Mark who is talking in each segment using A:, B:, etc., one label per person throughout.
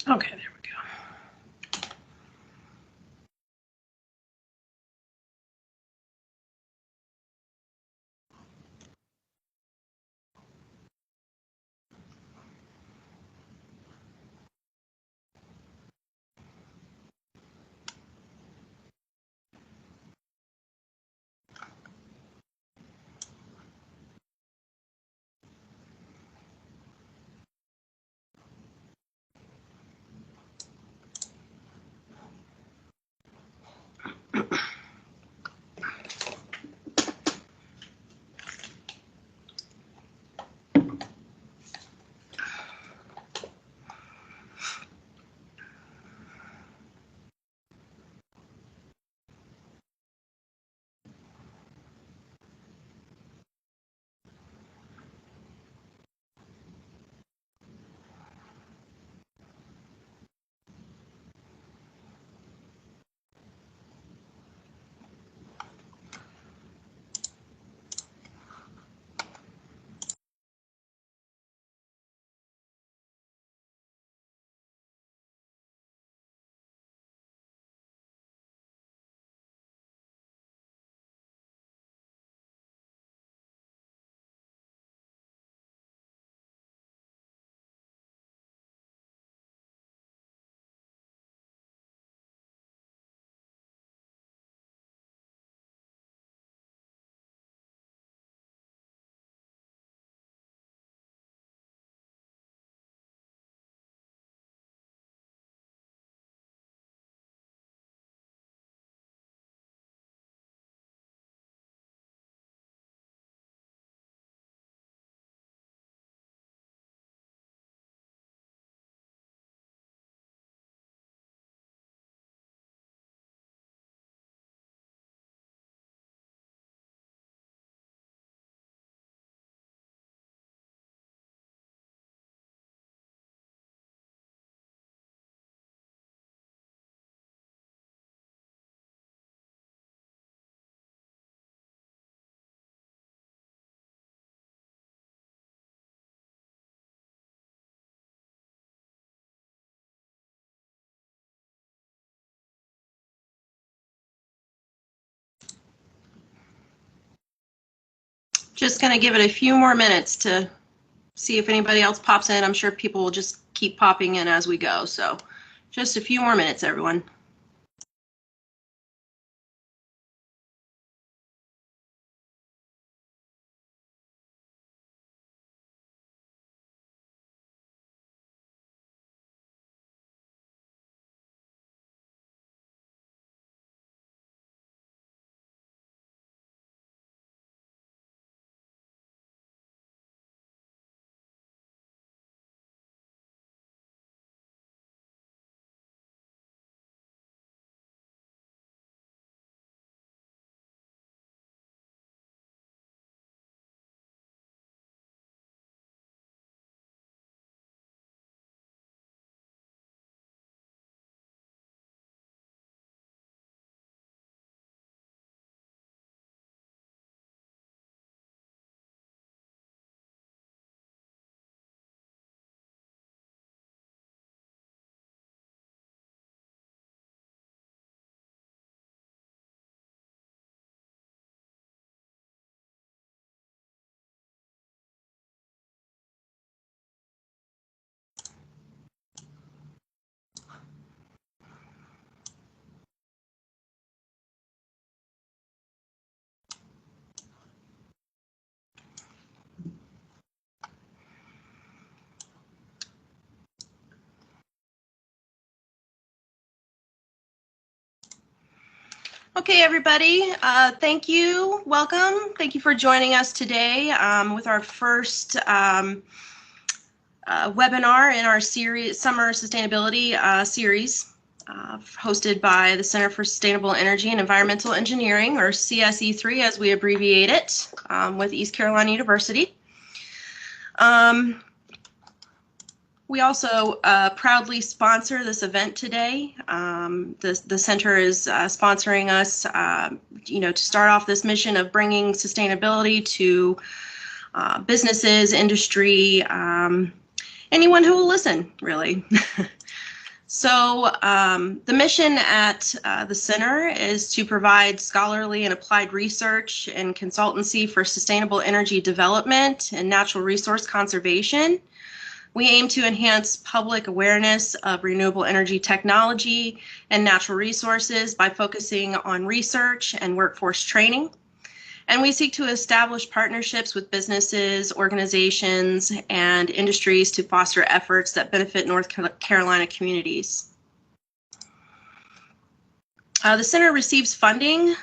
A: Okay, there we go. Just going to give it a few more minutes to see if anybody else pops in. I'm sure people will just keep popping in as we go. So just a few more minutes, everyone. Okay, everybody, thank you. Welcome. Thank you for joining us today with our first webinar in our series, Summer Sustainability series, hosted by the Center for Sustainable Energy and Environmental Engineering, or CSE3 as we abbreviate it, with East Carolina University. We also proudly sponsor this event today. The center is sponsoring us, to start off this mission of bringing sustainability to businesses, industry, anyone who will listen, really. So the mission at the center is to provide scholarly and applied research and consultancy for sustainable energy development and natural resource conservation. We aim to enhance public awareness of renewable energy technology and natural resources by focusing on research and workforce training. And we seek to establish partnerships with businesses, organizations, and industries to foster efforts that benefit North Carolina communities. The center receives funding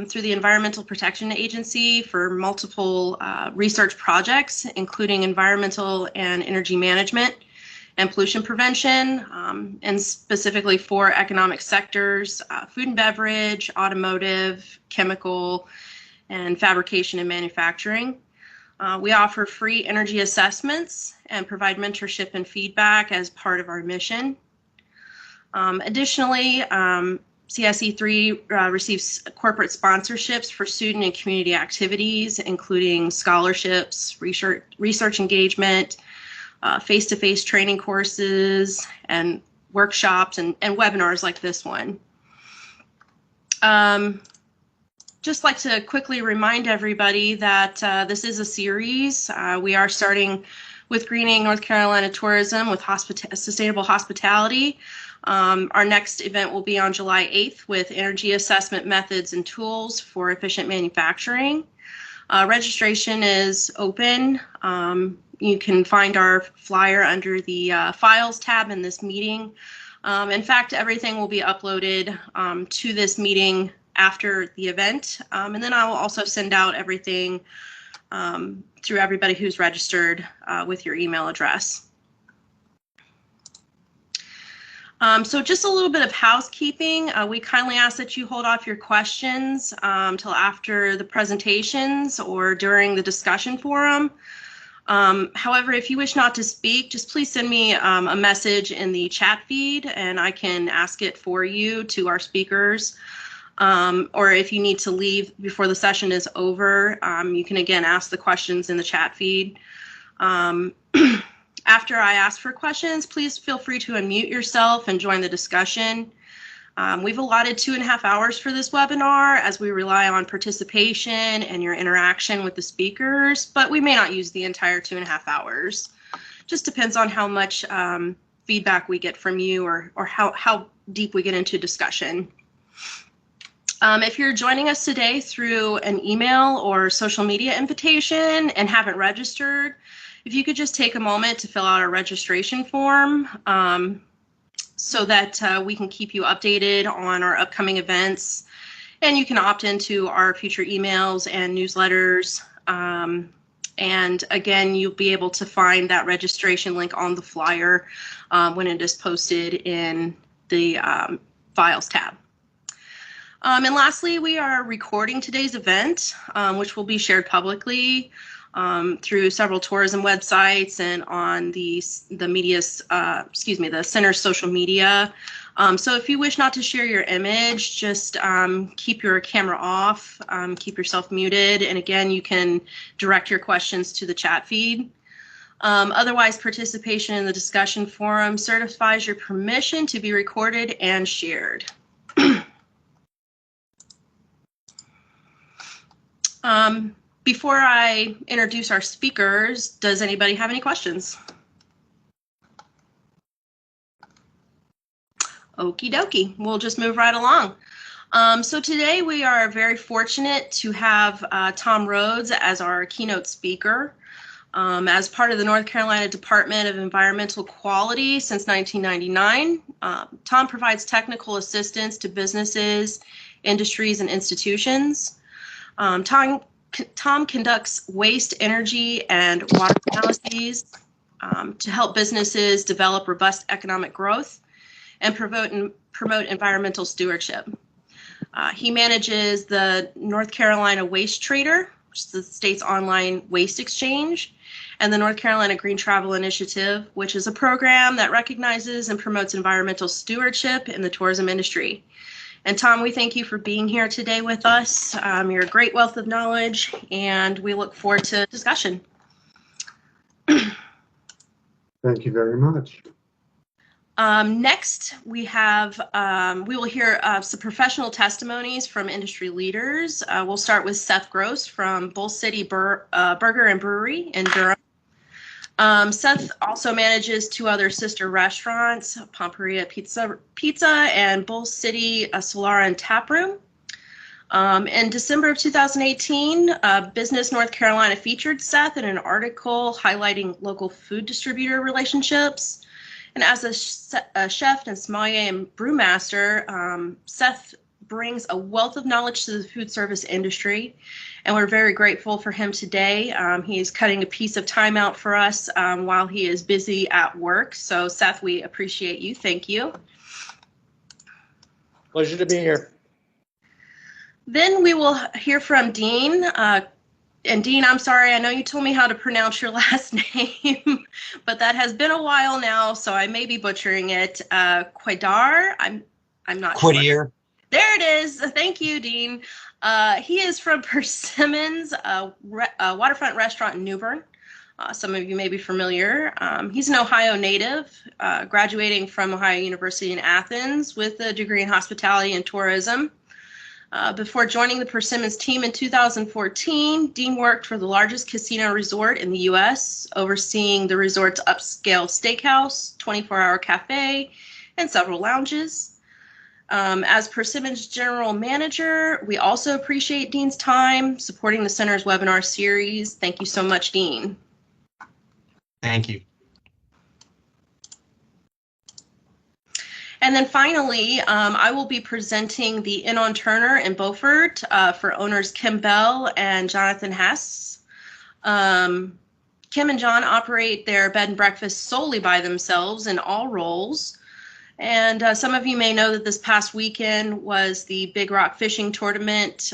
A: through the Environmental Protection Agency for multiple research projects, including environmental and energy management and pollution prevention, and specifically for economic sectors, food and beverage, automotive, chemical, and fabrication and manufacturing. We offer free energy assessments and provide mentorship and feedback as part of our mission. Additionally, CSE3 receives corporate sponsorships for student and community activities, including scholarships, research engagement, face-to-face training courses, and workshops and webinars like this one. Just like to quickly remind everybody that this is a series. We are starting with Greening North Carolina Tourism with Sustainable Hospitality. Our next event will be on July 8th with Energy Assessment Methods and Tools for Efficient Manufacturing. Registration is open. You can find our flyer under the Files tab in this meeting. In fact, everything will be uploaded to this meeting after the event, and then I will also send out everything through everybody who's registered with your email address. So just a little bit of housekeeping. We kindly ask that you hold off your questions till after the presentations or during the discussion forum. However, if you wish not to speak, just please send me a message in the chat feed and I can ask it for you to our speakers. Or if you need to leave before the session is over, you can again ask the questions in the chat feed. After I ask for questions, please feel free to unmute yourself and join the discussion. We've allotted 2.5 hours for this webinar as we rely on participation and your interaction with the speakers, but we may not use the entire 2.5 hours. Just depends on how much feedback we get from you or how deep we get into discussion. If you're joining us today through an email or social media invitation and haven't registered, if you could just take a moment to fill out our registration form so that we can keep you updated on our upcoming events, and you can opt into our future emails and newsletters. And again, you'll be able to find that registration link on the flyer when it is posted in the Files tab. And lastly, we are recording today's event, which will be shared publicly through several tourism websites and on the center's social media. So if you wish not to share your image, just keep your camera off, keep yourself muted, and again, you can direct your questions to the chat feed. Otherwise, participation in the discussion forum certifies your permission to be recorded and shared. Before I introduce our speakers, does anybody have any questions? Okie dokie, we'll just move right along. So today we are very fortunate to have Tom Rhodes as our keynote speaker. As part of the North Carolina Department of Environmental Quality since 1999, Tom provides technical assistance to businesses, industries, and institutions. Tom conducts waste, energy, and water analyses to help businesses develop robust economic growth and promote environmental stewardship. He manages the North Carolina Waste Trader, which is the state's online waste exchange, and the North Carolina Green Travel Initiative, which is a program that recognizes and promotes environmental stewardship in the tourism industry. And Tom, we thank you for being here today with us. You're a great wealth of knowledge, and we look forward to discussion.
B: Thank you very much.
A: Next, we will hear some professional testimonies from industry leaders. We'll start with Seth Gross from Bull City Burger and Brewery in Durham. Seth also manages two other sister restaurants, Pomperia Pizza and Bull City Solara and Tap Room. In December of 2018, Business North Carolina featured Seth in an article highlighting local food distributor relationships. And as a chef and sommelier and brewmaster, Seth brings a wealth of knowledge to the food service industry, and we're very grateful for him today. He's cutting a piece of time out for us while he is busy at work. So Seth, we appreciate you. Thank you.
C: Pleasure to be here.
A: Then we will hear from Dean. And Dean, I'm sorry, I know you told me how to pronounce your last name, but that has been a while now, so I may be butchering it. Quadir, I'm not
D: Quadir.
A: sure. There it is. Thank you, Dean. He is from Persimmons, a waterfront restaurant in Newbern. Some of you may be familiar. He's an Ohio native, graduating from Ohio University in Athens with a degree in hospitality and tourism. Before joining the Persimmons team in 2014, Dean worked for the largest casino resort in the U.S., overseeing the resort's upscale steakhouse, 24-hour cafe, and several lounges. As Persimmons General Manager, we also appreciate Dean's time supporting the Center's webinar series. Thank you so much, Dean.
D: Thank you.
A: And then finally, I will be presenting the Inn on Turner in Beaufort for owners Kim Bell and Jonathan Hess. Kim and John operate their bed and breakfast solely by themselves in all roles. And some of you may know that this past weekend was the Big Rock Fishing Tournament,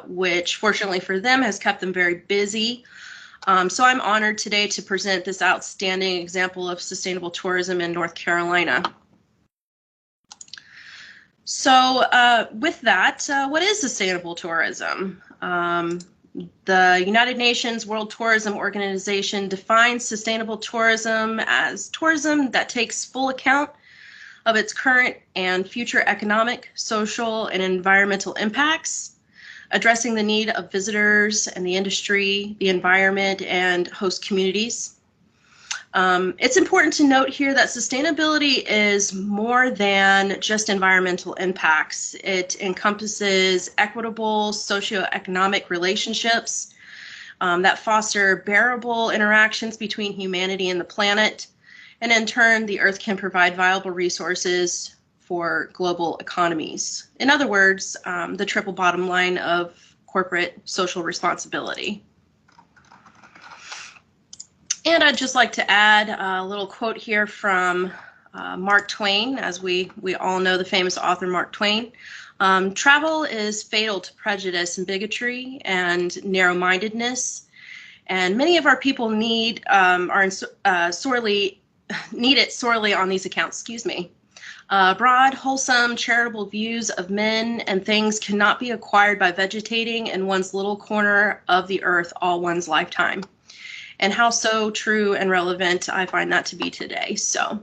A: which fortunately for them has kept them very busy. So I'm honored today to present this outstanding example of sustainable tourism in North Carolina. So with that, what is sustainable tourism? The United Nations World Tourism Organization defines sustainable tourism as tourism that takes full account of its current and future economic, social, and environmental impacts, addressing the need of visitors and the industry, the environment, and host communities. It's important to note here that sustainability is more than just environmental impacts. It encompasses equitable socioeconomic relationships that foster bearable interactions between humanity and the planet. And in turn, the Earth can provide viable resources for global economies. In other words, the triple bottom line of corporate social responsibility. And I'd just like to add a little quote here from Mark Twain, as we all know the famous author Mark Twain. Travel is fatal to prejudice and bigotry and narrow-mindedness, and many of our people need it sorely on these accounts. Excuse me. Broad, wholesome, charitable views of men and things cannot be acquired by vegetating in one's little corner of the earth all one's lifetime. And how so true and relevant I find that to be today. So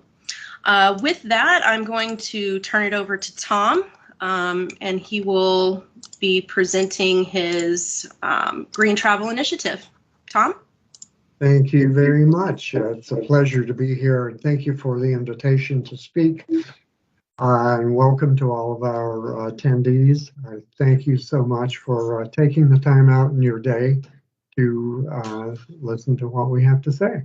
A: with that, I'm going to turn it over to Tom, and he will be presenting his Green Travel Initiative. Tom?
B: Thank you very much. It's a pleasure to be here, and thank you for the invitation to speak. And welcome to all of our attendees. Thank you so much for taking the time out in your day to listen to what we have to say.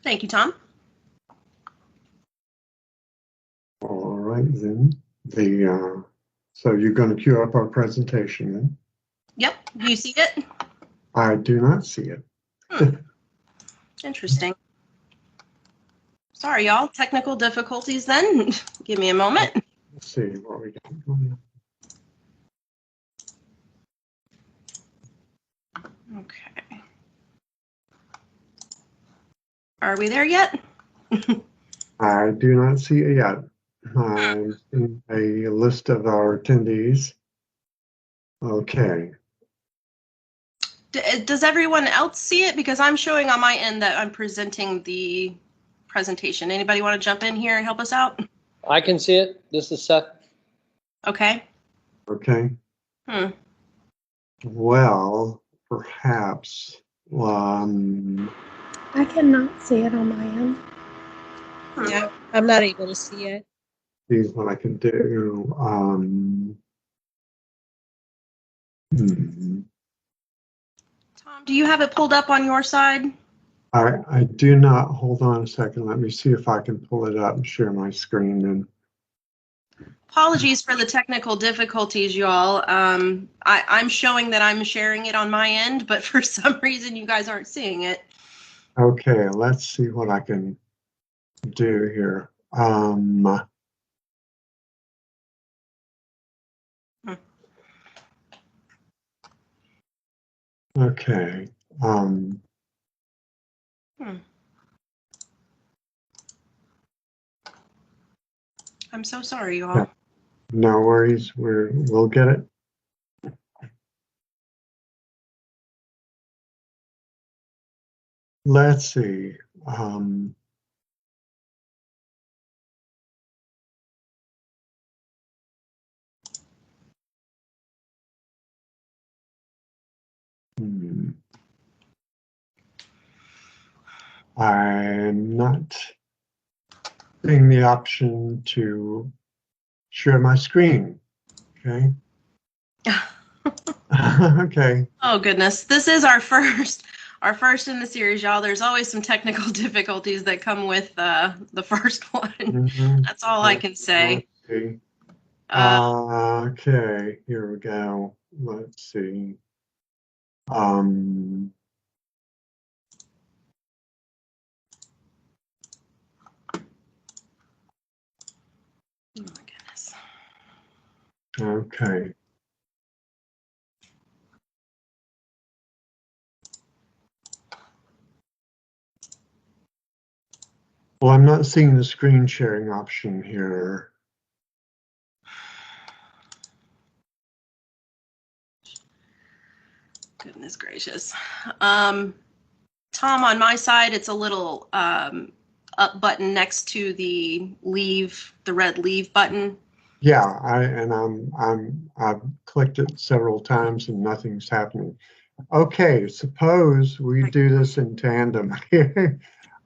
A: Thank you, Tom.
B: All right, then. So you're going to queue up our presentation then?
A: Yep. Do you see it?
B: I do not see it.
A: Interesting. Sorry, y'all. Technical difficulties then. Give me a moment.
B: Let's see what we got going on.
A: Okay. Are we there yet?
B: I do not see it yet. I'm seeing a list of our attendees. Okay.
A: Does everyone else see it? Because I'm showing on my end that I'm presenting the presentation. Anybody want to jump in here and help us out?
C: I can see it. This is Seth.
A: Okay.
B: Okay. Well, perhaps,
E: I cannot see it on my end.
F: Yeah, I'm not able to see it.
B: see what I can do.
A: Tom, do you have it pulled up on your side?
B: I do not. Hold on a second. Let me see if I can pull it up and share my screen then.
A: Apologies for the technical difficulties, y'all. I'm showing that I'm sharing it on my end, but for some reason you guys aren't seeing it.
B: Okay, let's see what I can do here. Okay.
A: I'm so sorry, y'all.
B: No worries. We'll get it. Let's see. I'm not seeing the option to share my screen. Okay. Okay.
A: Oh goodness, this is our first in the series, y'all. There's always some technical difficulties that come with the first one.
B: Mhm.
A: That's all I can say.
B: Okay. Okay, here we go. Let's see.
A: Oh my goodness.
B: Okay. Well, I'm not seeing the screen sharing option here.
A: Goodness gracious. Tom, on my side, it's a little up button next to the red leave button.
B: Yeah, I've clicked it several times and nothing's happening. Okay, suppose we do this in tandem.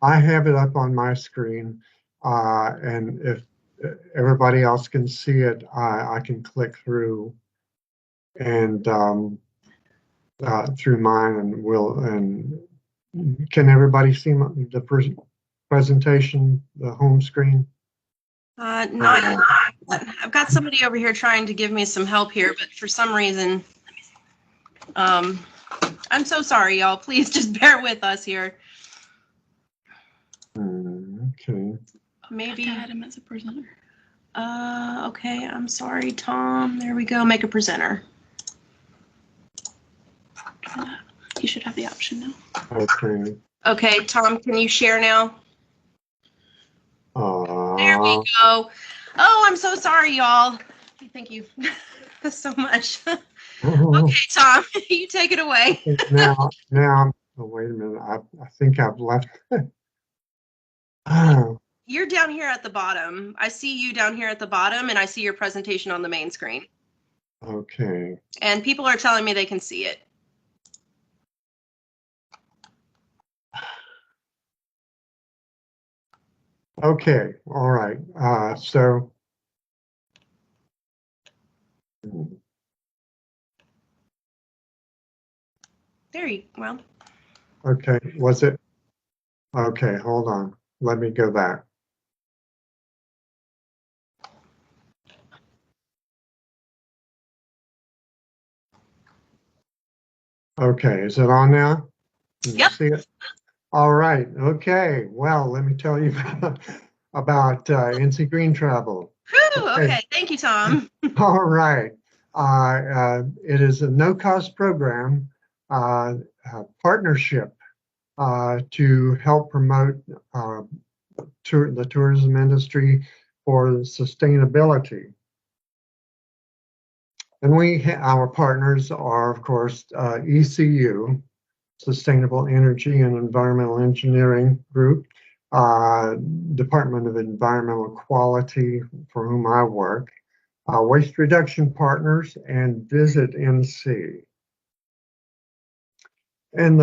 B: I have it up on my screen, and if everybody else can see it, I can click through and through mine, and can everybody see the presentation, the home screen?
A: Not. I've got somebody over here trying to give me some help here, but for some reason, I'm so sorry, y'all. Please just bear with us here.
B: Okay.
A: Maybe.
F: I had him as a presenter.
A: Okay, I'm sorry, Tom. There we go. Make a presenter.
F: You should have the option now.
B: Okay.
A: Okay, Tom, can you share now? There we go. Oh, I'm so sorry, y'all. Thank you so much. Okay, Tom, you take it away.
B: now, oh, wait a minute. I think I've left. Oh,
A: You're down here at the bottom. I see you down here at the bottom, and I see your presentation on the main screen.
B: okay.
A: And people are telling me they can see it.
B: Okay, all right. So.
A: There you well.
B: Okay, was it? Okay, hold on. Let me go back. Okay, is it on now? Can you
A: Yep.
B: see it? All right. Okay. Well, let me tell you about NC Green Travel.
A: Whew, okay, thank you, Tom.
B: All right. It is a no-cost program, partnership to help promote the tourism industry for sustainability. And our partners are, of course, ECU, Sustainable Energy and Environmental Engineering Group, Department of Environmental Quality, for whom I work, Waste Reduction Partners, and Visit NC. And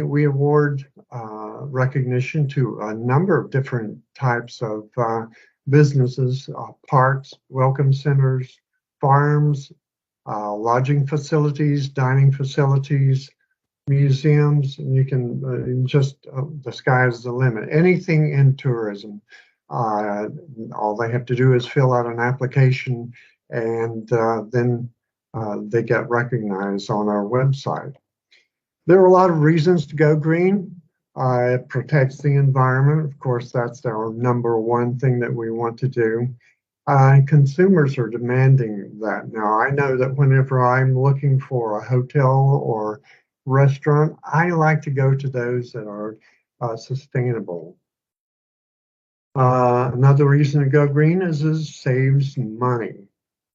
B: we award recognition to a number of different types of businesses, parks, welcome centers, farms, lodging facilities, dining facilities, museums, and you can the sky is the limit. Anything in tourism, all they have to do is fill out an application, and then they get recognized on our website. There are a lot of reasons to go green. It protects the environment. Of course, that's our number one thing that we want to do. Consumers are demanding that now. I know that whenever I'm looking for a hotel or restaurant, I like to go to those that are sustainable. Another reason to go green is it saves money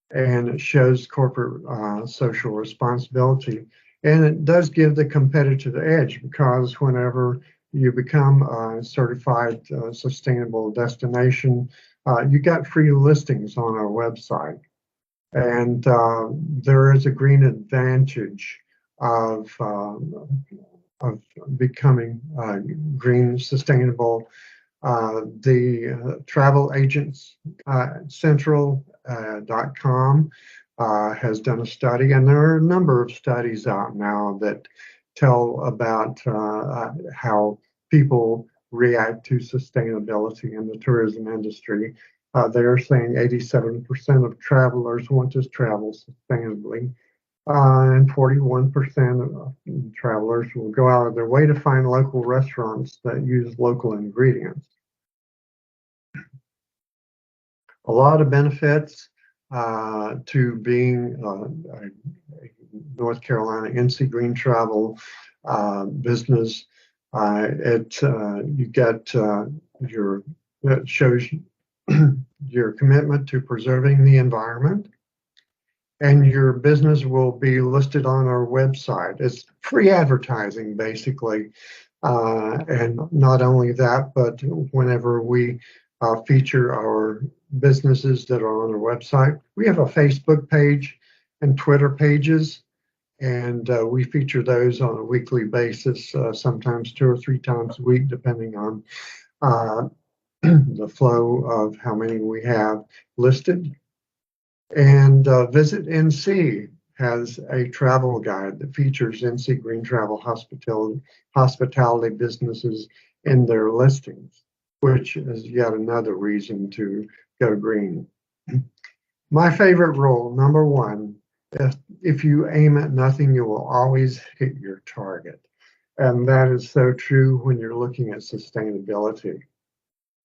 B: and it shows corporate social responsibility. And it does give the competitive edge because whenever you become a certified sustainable destination, you got free listings on our website. And there is a green advantage of becoming green sustainable. The travel agents central.com has done a study, and there are a number of studies out now that tell about how people react to sustainability in the tourism industry. They are saying 87% of travelers want to travel sustainably, and 41% of travelers will go out of their way to find local restaurants that use local ingredients. A lot of benefits to being a North Carolina NC Green Travel business. You get it shows your commitment to preserving the environment, and your business will be listed on our website. It's free advertising, basically. And not only that, but whenever we feature our businesses that are on our website, we have a Facebook page and Twitter pages, and we feature those on a weekly basis, sometimes 2 or 3 times a week, depending on the flow of how many we have listed. And Visit NC has a travel guide that features NC Green Travel hospitality businesses in their listings, which is yet another reason to go green. My favorite rule, number one, if you aim at nothing, you will always hit your target. And that is so true when you're looking at sustainability.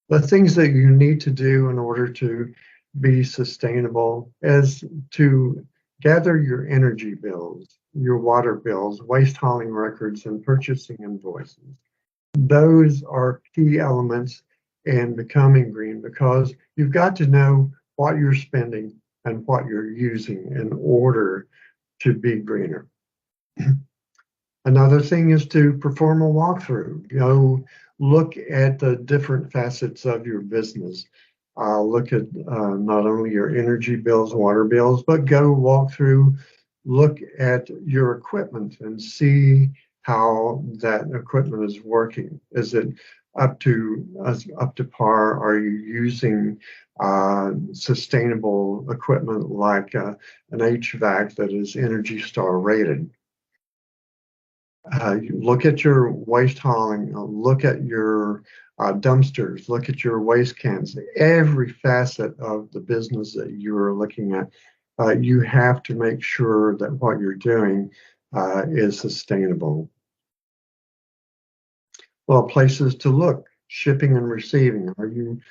B: The things that you need to do in order to be sustainable is to gather your energy bills, your water bills, waste hauling records, and purchasing invoices. Those are key elements in becoming green because you've got to know what you're spending and what you're using in order to be greener. Another thing is to perform a walkthrough. Look at the different facets of your business. Look at not only your energy bills, water bills, but go walk through, look at your equipment and see how that equipment is working. Is it up to par? Are you using sustainable equipment like an HVAC that is Energy Star rated? Look at your waste hauling, look at your dumpsters, look at your waste cans. Every facet of the business that you are looking at, you have to make sure that what you're doing is sustainable. Well, places to look, shipping and receiving. Do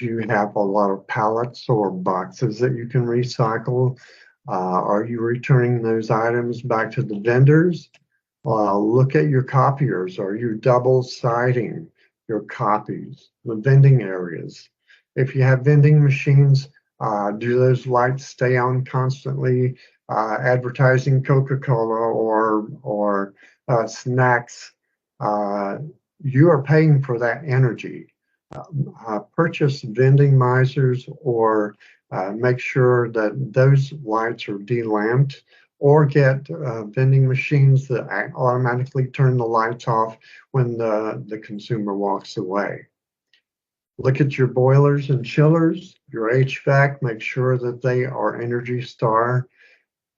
B: you have a lot of pallets or boxes that you can recycle? Are you returning those items back to the vendors? Look at your copiers. Are you double-siding your copies? The vending areas. If you have vending machines, Do those lights stay on constantly? Advertising Coca-Cola or snacks, you are paying for that energy. Purchase vending misers or make sure that those lights are delamped, or get vending machines that automatically turn the lights off when the consumer walks away. Look at your boilers and chillers, your HVAC, make sure that they are Energy Star.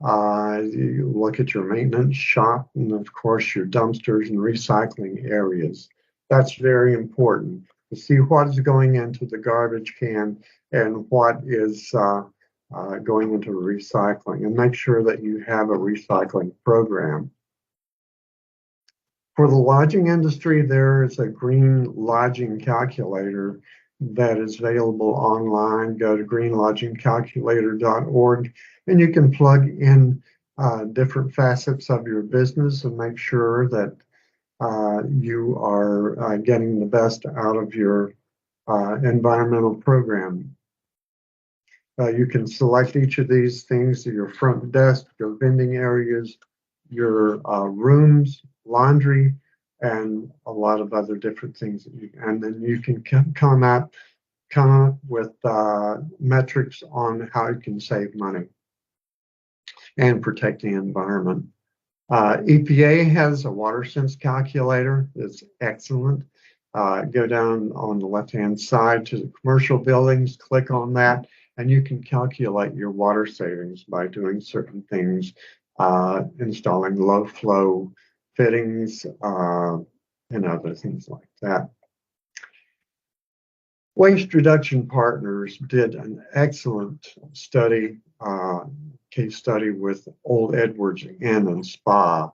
B: You look at your maintenance shop, and of course your dumpsters and recycling areas. That's very important to see what is going into the garbage can and what is going into recycling, and make sure that you have a recycling program. For the lodging industry, there is a green lodging calculator that is available online. Go to greenlodgingcalculator.org, and you can plug in different facets of your business and make sure that you are getting the best out of your environmental program. You can select each of these things: your front desk, your vending areas, your rooms, laundry, and a lot of other different things. And then you can come up with metrics on how you can save money and protect the environment. EPA has a water sense calculator that's excellent. Go down on the left-hand side to the commercial buildings, click on that, and you can calculate your water savings by doing certain things, installing low flow fittings, and other things like that. Waste Reduction Partners did an excellent study, case study with Old Edwards Inn and Spa.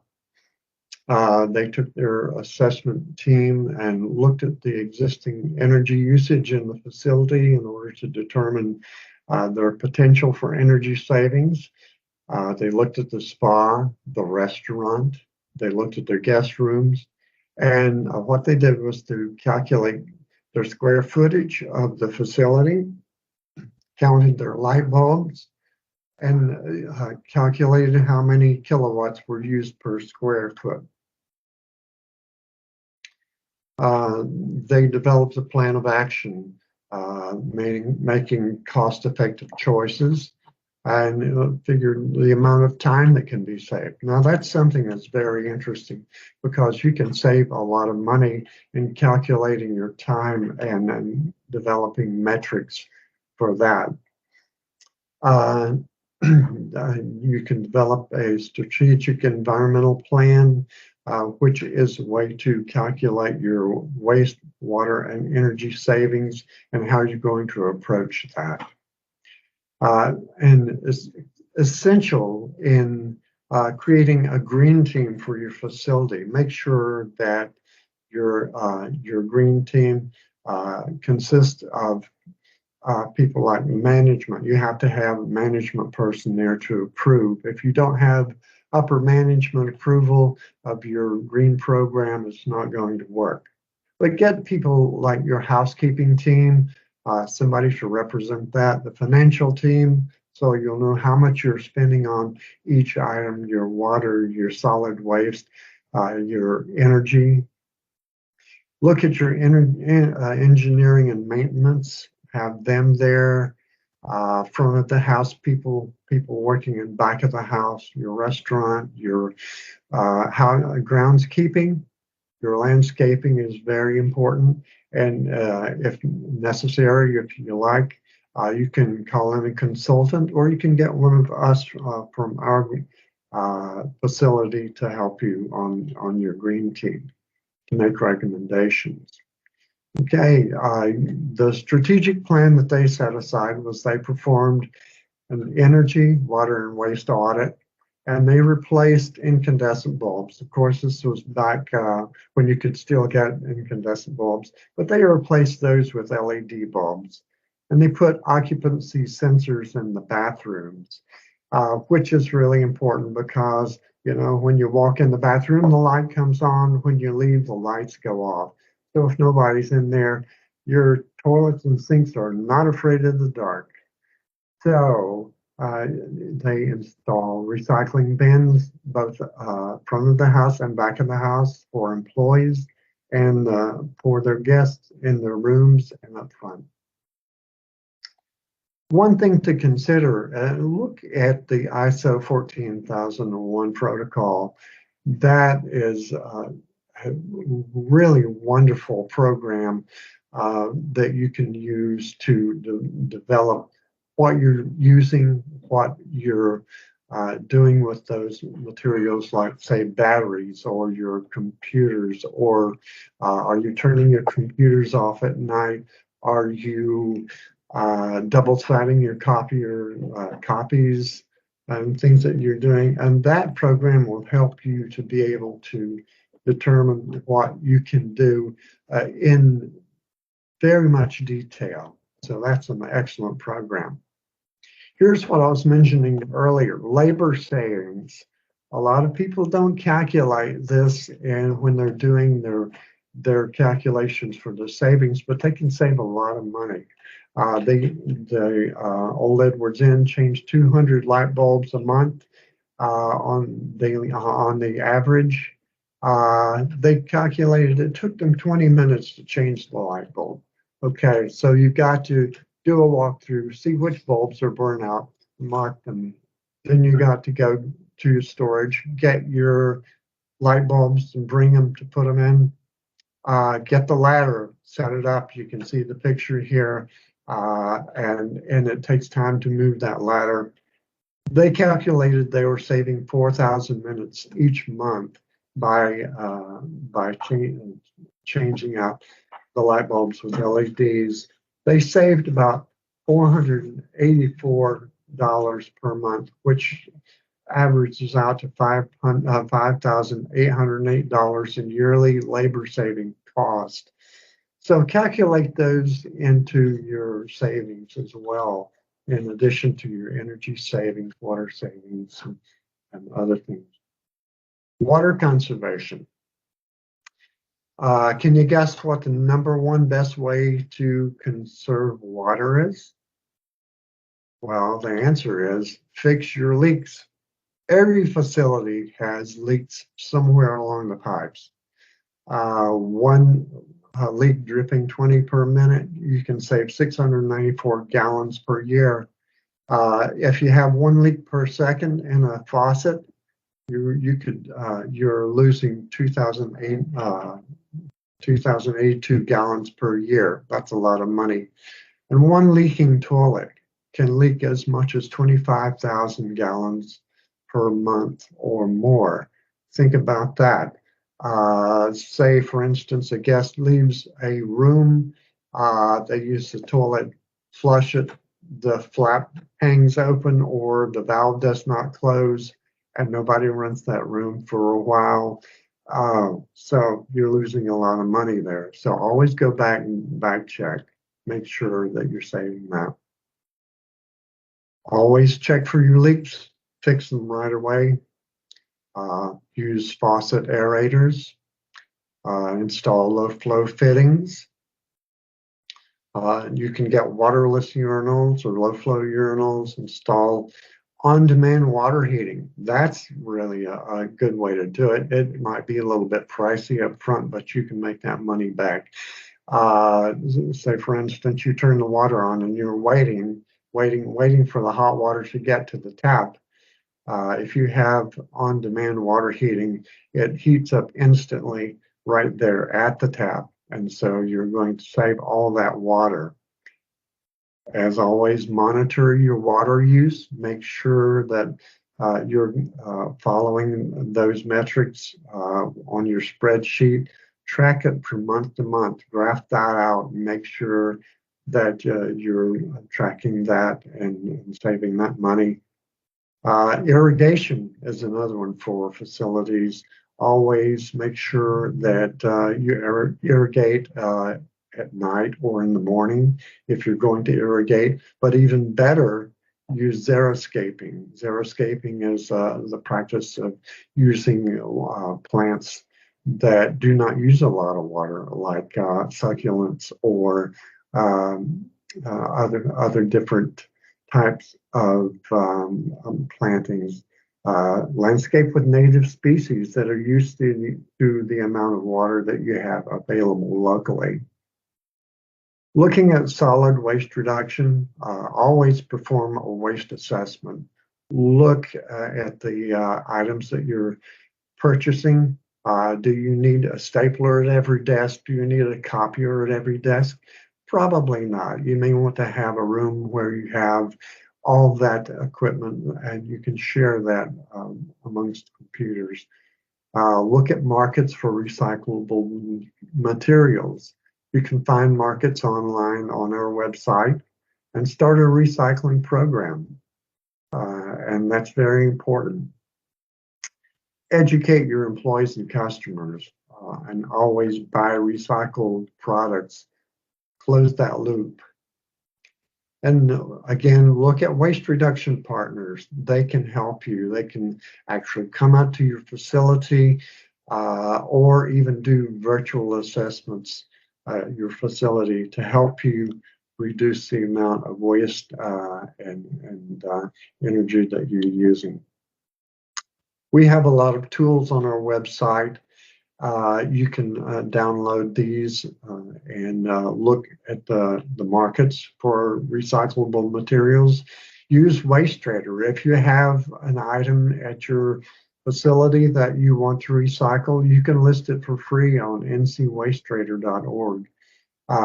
B: They took their assessment team and looked at the existing energy usage in the facility in order to determine their potential for energy savings. They looked at the spa, the restaurant, they looked at their guest rooms, and what they did was to calculate their square footage of the facility, counted their light bulbs, and calculated how many kilowatts were used per square foot. They developed a plan of action, making cost-effective choices, and figured the amount of time that can be saved. Now, that's something that's very interesting, because you can save a lot of money in calculating your time and developing metrics for that. You can develop a strategic environmental plan, which is a way to calculate your waste, water, and energy savings and how you're going to approach that. And it's essential in creating a green team for your facility. Make sure that your green team consists of people like management. You have to have a management person there to approve. If you don't have upper management approval of your green program, it's not going to work. But get people like your housekeeping team, somebody to represent that, the financial team, so you'll know how much you're spending on each item: your water, your solid waste, your energy. Look at your engineering and maintenance. Have them there, front of the house, people working in back of the house, your restaurant, your groundskeeping, your landscaping is very important. And if necessary, if you like, you can call in a consultant, or you can get one of us from our facility to help you on your green team to make recommendations. Okay, the strategic plan that they set aside was they performed an energy, water, and waste audit, and they replaced incandescent bulbs. Of course, this was back when you could still get incandescent bulbs, but they replaced those with LED bulbs. And they put occupancy sensors in the bathrooms, which is really important because, you know, when you walk in the bathroom, the light comes on. When you leave, the lights go off. So if nobody's in there, your toilets and sinks are not afraid of the dark. So they install recycling bins both front of the house and back of the house for employees and for their guests in their rooms and up front. One thing to consider, look at the ISO 14001 protocol. That is a really wonderful program that you can use to develop what you're using, what you're doing with those materials, like say batteries or your computers, or are you turning your computers off at night? Are you double siding your copies and things that you're doing? And that program will help you to be able to determine what you can do in very much detail. So that's an excellent program. Here's what I was mentioning earlier, labor savings. A lot of people don't calculate this and when they're doing their calculations for the savings, but they can save a lot of money. The Old Edwards Inn changed 200 light bulbs a month on the average. They calculated it took them 20 minutes to change the light bulb. Okay, so you've got to do a walkthrough, see which bulbs are burnt out, mark them. Then you got to go to your storage, get your light bulbs and bring them to put them in. Get the ladder, set it up. You can see the picture here, and it takes time to move that ladder. They calculated they were saving 4,000 minutes each month by changing out the light bulbs with LEDs. They saved about $484 per month, which averages out to $5,808 in yearly labor saving cost. So calculate those into your savings as well, in addition to your energy savings, water savings, and other things. Water conservation. Can you guess what the #1 best way to conserve water is? Well, the answer is fix your leaks. Every facility has leaks somewhere along the pipes. One leak dripping 20 per minute, you can save 694 gallons per year. If you have one leak per second in a faucet, you're losing 2,082 gallons per year. That's a lot of money. And one leaking toilet can leak as much as 25,000 gallons per month or more. Think about that. Say, for instance, a guest leaves a room, they use the toilet, flush it, the flap hangs open or the valve does not close, and nobody runs that room for a while. So you're losing a lot of money there. So always go back and back check, make sure that you're saving that. Always check for your leaks, fix them right away. Use faucet aerators, install low flow fittings. You can get waterless urinals or low flow urinals, install on-demand water heating. That's really a good way to do it. It might be a little bit pricey up front, but you can make that money back. Say, for instance, you turn the water on and you're waiting for the hot water to get to the tap. If you have on-demand water heating, it heats up instantly right there at the tap. And so you're going to save all that water. As always, monitor your water use. Make sure that you're following those metrics on your spreadsheet. Track it from month to month. Graph that out and make sure that you're tracking that and saving that money. Irrigation is another one for facilities. Always make sure that you irrigate at night or in the morning if you're going to irrigate, but even better, use xeriscaping. Xeriscaping is the practice of using plants that do not use a lot of water, like succulents or other different types of plantings. Landscape with native species that are used to the amount of water that you have available locally. Looking at solid waste reduction, always perform a waste assessment. Look at the items that you're purchasing. Do you need a stapler at every desk? Do you need a copier at every desk? Probably not. You may want to have a room where you have all that equipment and you can share that amongst computers. Look at markets for recyclable materials. You can find markets online on our website and start a recycling program. And that's very important. Educate your employees and customers and always buy recycled products. Close that loop. And again, look at waste reduction partners. They can help you. They can actually come out to your facility or even do virtual assessments at your facility to help you reduce the amount of waste and energy that you're using. We have a lot of tools on our website. You can download these and look at the markets for recyclable materials. Use WasteTrader. If you have an item at your facility that you want to recycle, you can list it for free on ncwastetrader.org.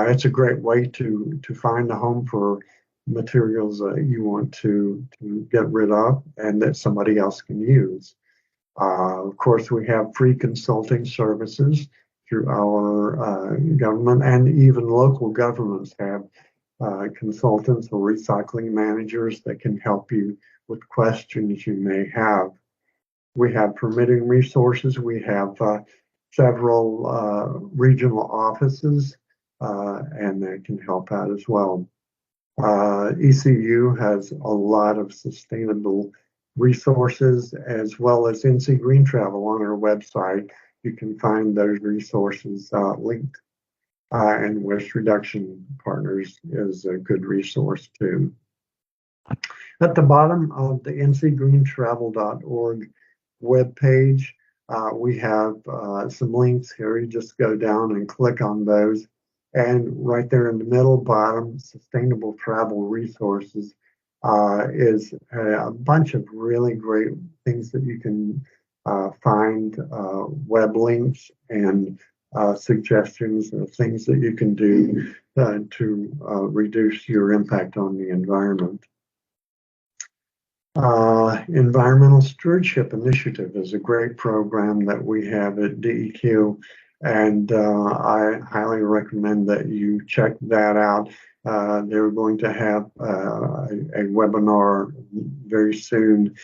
B: It's a great way to find a home for materials that you want to get rid of and that somebody else can use. Of course, we have free consulting services through our government, and even local governments have consultants or recycling managers that can help you with questions you may have. We have permitting resources. We have several regional offices, and they can help out as well. ECU has a lot of sustainable resources as well as NC Green Travel on our website. You can find those resources linked. And Waste Reduction Partners is a good resource too. At the bottom of the ncgreentravel.org webpage, we have some links here. You just go down and click on those. And right there in the middle bottom, Sustainable Travel Resources is a bunch of really great things that you can find, web links and suggestions of things that you can do to reduce your impact on the environment. Environmental Stewardship Initiative is a great program that we have at DEQ, and I highly recommend that you check that out. They're going to have a webinar very soon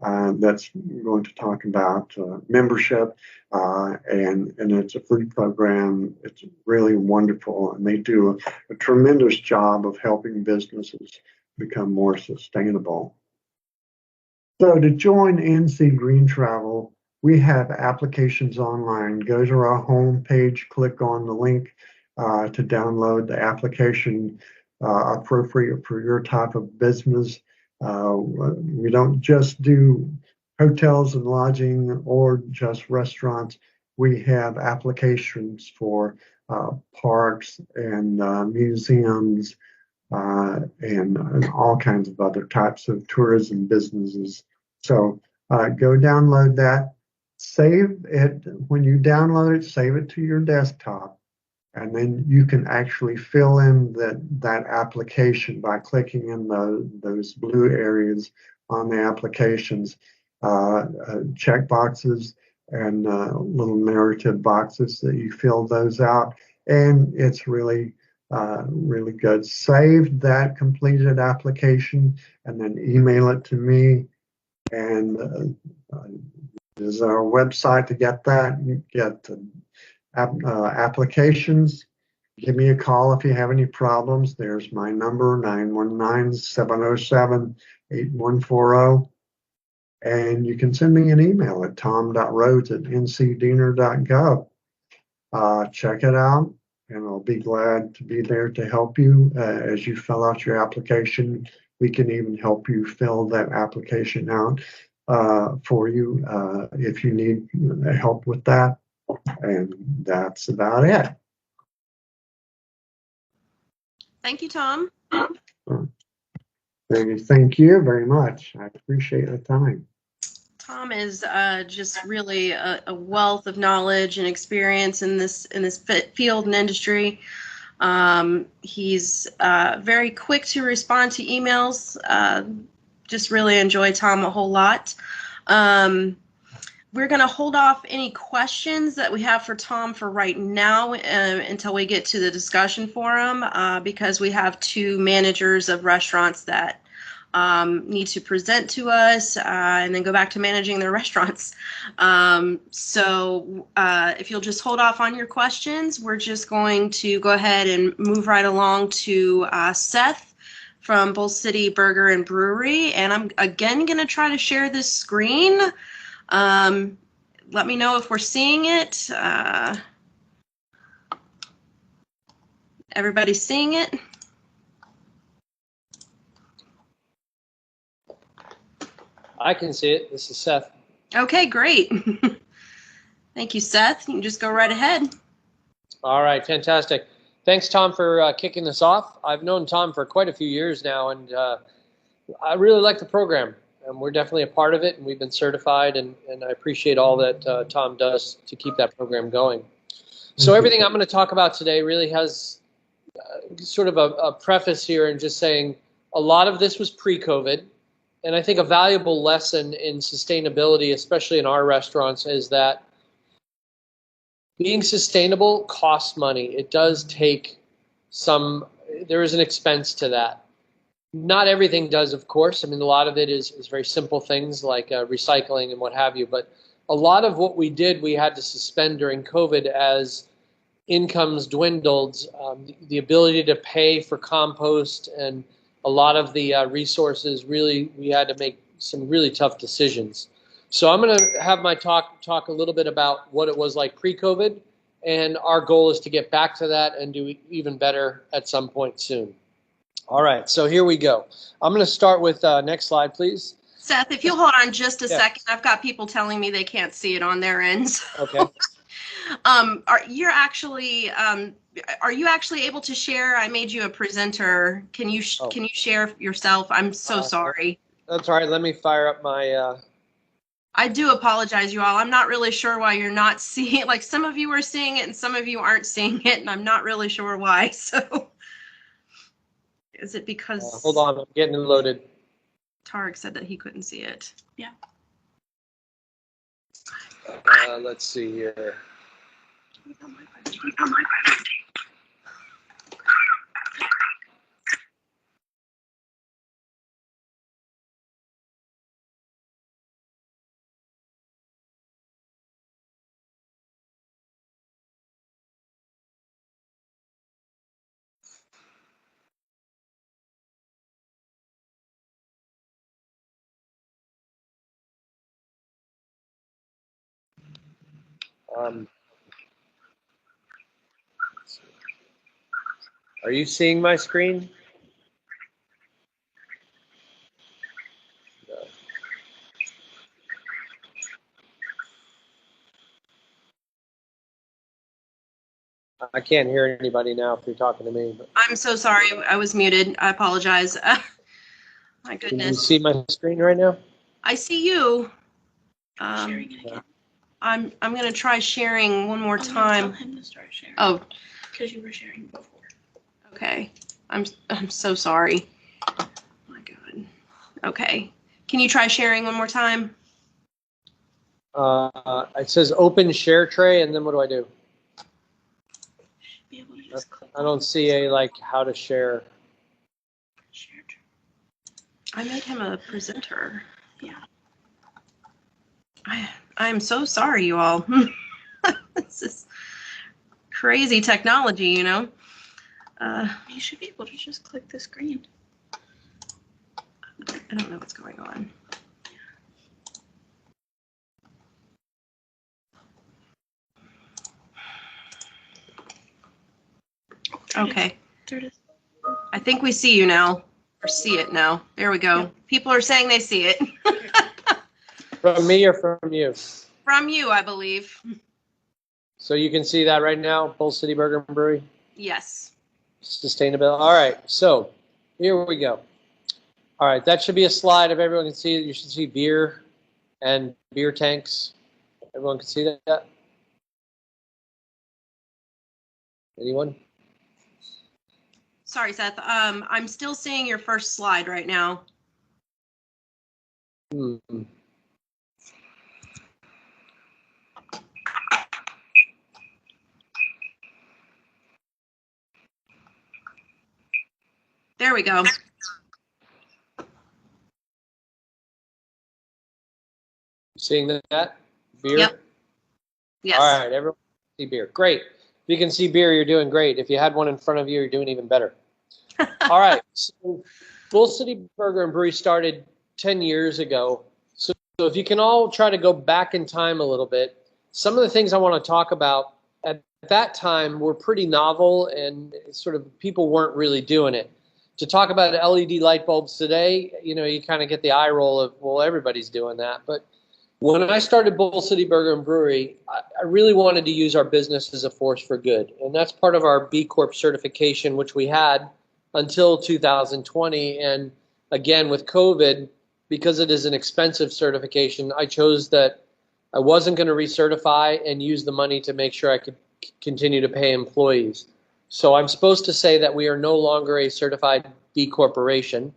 B: that's going to talk about membership, and it's a free program. It's really wonderful, and they do a tremendous job of helping businesses become more sustainable. So to join NC Green Travel, we have applications online. Go to our home page, click on the link to download the application appropriate for your type of business. We don't just do hotels and lodging or just restaurants. We have applications for parks and museums and all kinds of other types of tourism businesses. So go download that, save it. When you download it, save it to your desktop. And then you can actually fill in that application by clicking in those blue areas on the applications, check boxes and little narrative boxes that you fill those out. And it's really good. Save that completed application and then email it to me. And this is our website to get that. You get applications. Give me a call if you have any problems. There's my number, 919-707-8140. And you can send me an email at tom.rhodes@ncdiener.gov. Check it out, and I'll be glad to be there to help you as you fill out your application we can even help you fill that application out for you if you need help with that. And that's about it.
A: Thank you, Tom.
B: Thank you very much. I appreciate the time.
A: Tom is just really a wealth of knowledge and experience in this field and industry. He's very quick to respond to emails. Just really enjoy Tom a whole lot. We're going to hold off any questions that we have for Tom for right now until we get to the discussion forum because we have two managers of restaurants that need to present to us and then go back to managing their restaurants. So if you'll just hold off on your questions, we're just going to go ahead and move right along to Seth from Bull City Burger and Brewery. And I'm again going to try to share this screen. Let me know if we're seeing it. Everybody's seeing it?
C: I can see it. This is Seth.
A: Okay, great. Thank you, Seth. You can just go right ahead.
C: All right, fantastic. Thanks, Tom, for kicking this off. I've known Tom for quite a few years now, and I really like the program. And we're definitely a part of it, and we've been certified, and I appreciate all that Tom does to keep that program going. So everything I'm going to talk about today really has sort of a preface here and just saying a lot of this was pre-COVID. And I think a valuable lesson in sustainability, especially in our restaurants, is that being sustainable costs money. It does take there is an expense to that. Not everything does, of course. I mean, a lot of it is very simple things like recycling and what have you. But a lot of what we did, we had to suspend during COVID as incomes dwindled, the ability to pay for compost and a lot of the resources, really, we had to make some really tough decisions. So I'm going to have my talk a little bit about what it was like pre-COVID, and our goal is to get back to that and do even better at some point soon. All right, so here we go. I'm going to start with next slide, please.
A: Seth, if you'll hold on just a second, I've got people telling me they can't see it on their ends.
C: Okay.
A: Are you actually able to share? I made you a presenter. Can you share yourself? I'm so sorry.
C: That's all right. Let me fire up my.
A: I do apologize, you all. I'm not really sure why you're not seeing it. Like some of you are seeing it and some of you aren't seeing it, and I'm not really sure why. So, is it because?
C: Hold on, I'm getting it loaded.
A: Tarek said that he couldn't see it.
F: Yeah.
C: Let's see here. Are you seeing my screen? No. I can't hear anybody now if you're talking to me. But.
A: I'm so sorry. I was muted. I apologize. My goodness.
C: Can you see my screen right now?
A: I see you.
F: Sharing it again.
A: I'm gonna try sharing one more
F: No,
A: time.
F: tell him to start sharing.
A: Oh,
F: Because you were sharing before.
A: okay. I'm so sorry. Oh my God. Okay. Can you try sharing one more time?
C: It says open share tray, and then what do I do?
F: Be able to just click
C: I don't see a like how to share.
F: share.
A: I made him a presenter.
F: Yeah.
A: I'm so sorry, you all. This is crazy technology, you know.
F: You should be able to just click the screen.
A: I don't know what's going on. Okay.
F: There it is.
A: I think we see you now. Or see it now. There we go. People are saying they see it.
C: From me or from you?
A: From you, I believe.
C: So you can see that right now, Bull City Burger and Brewery.
A: Yes.
C: Sustainability. All right, so here we go. All right, that should be a slide if everyone can see it. You should see beer and beer tanks. Everyone can see that? Anyone?
A: Sorry, Seth. I'm still seeing your first slide right now.
C: Hmm.
A: There we go.
C: Seeing that? Beer?
A: Yep. Yes.
C: All right, everyone see beer. Great. If you can see beer, you're doing great. If you had one in front of you, you're doing even better. All right. So Bull City Burger and Brewery started 10 years ago. So if you can all try to go back in time a little bit, some of the things I want to talk about at that time were pretty novel and sort of people weren't really doing it. To talk about LED light bulbs today, you know, you kind of get the eye roll of, well, everybody's doing that. But when I started Bull City Burger and Brewery, I really wanted to use our business as a force for good. And that's part of our B Corp certification, which we had until 2020. And again, with COVID, because it is an expensive certification, I chose that I wasn't going to recertify and use the money to make sure I could continue to pay employees. So I'm supposed to say that we are no longer a certified B Corporation,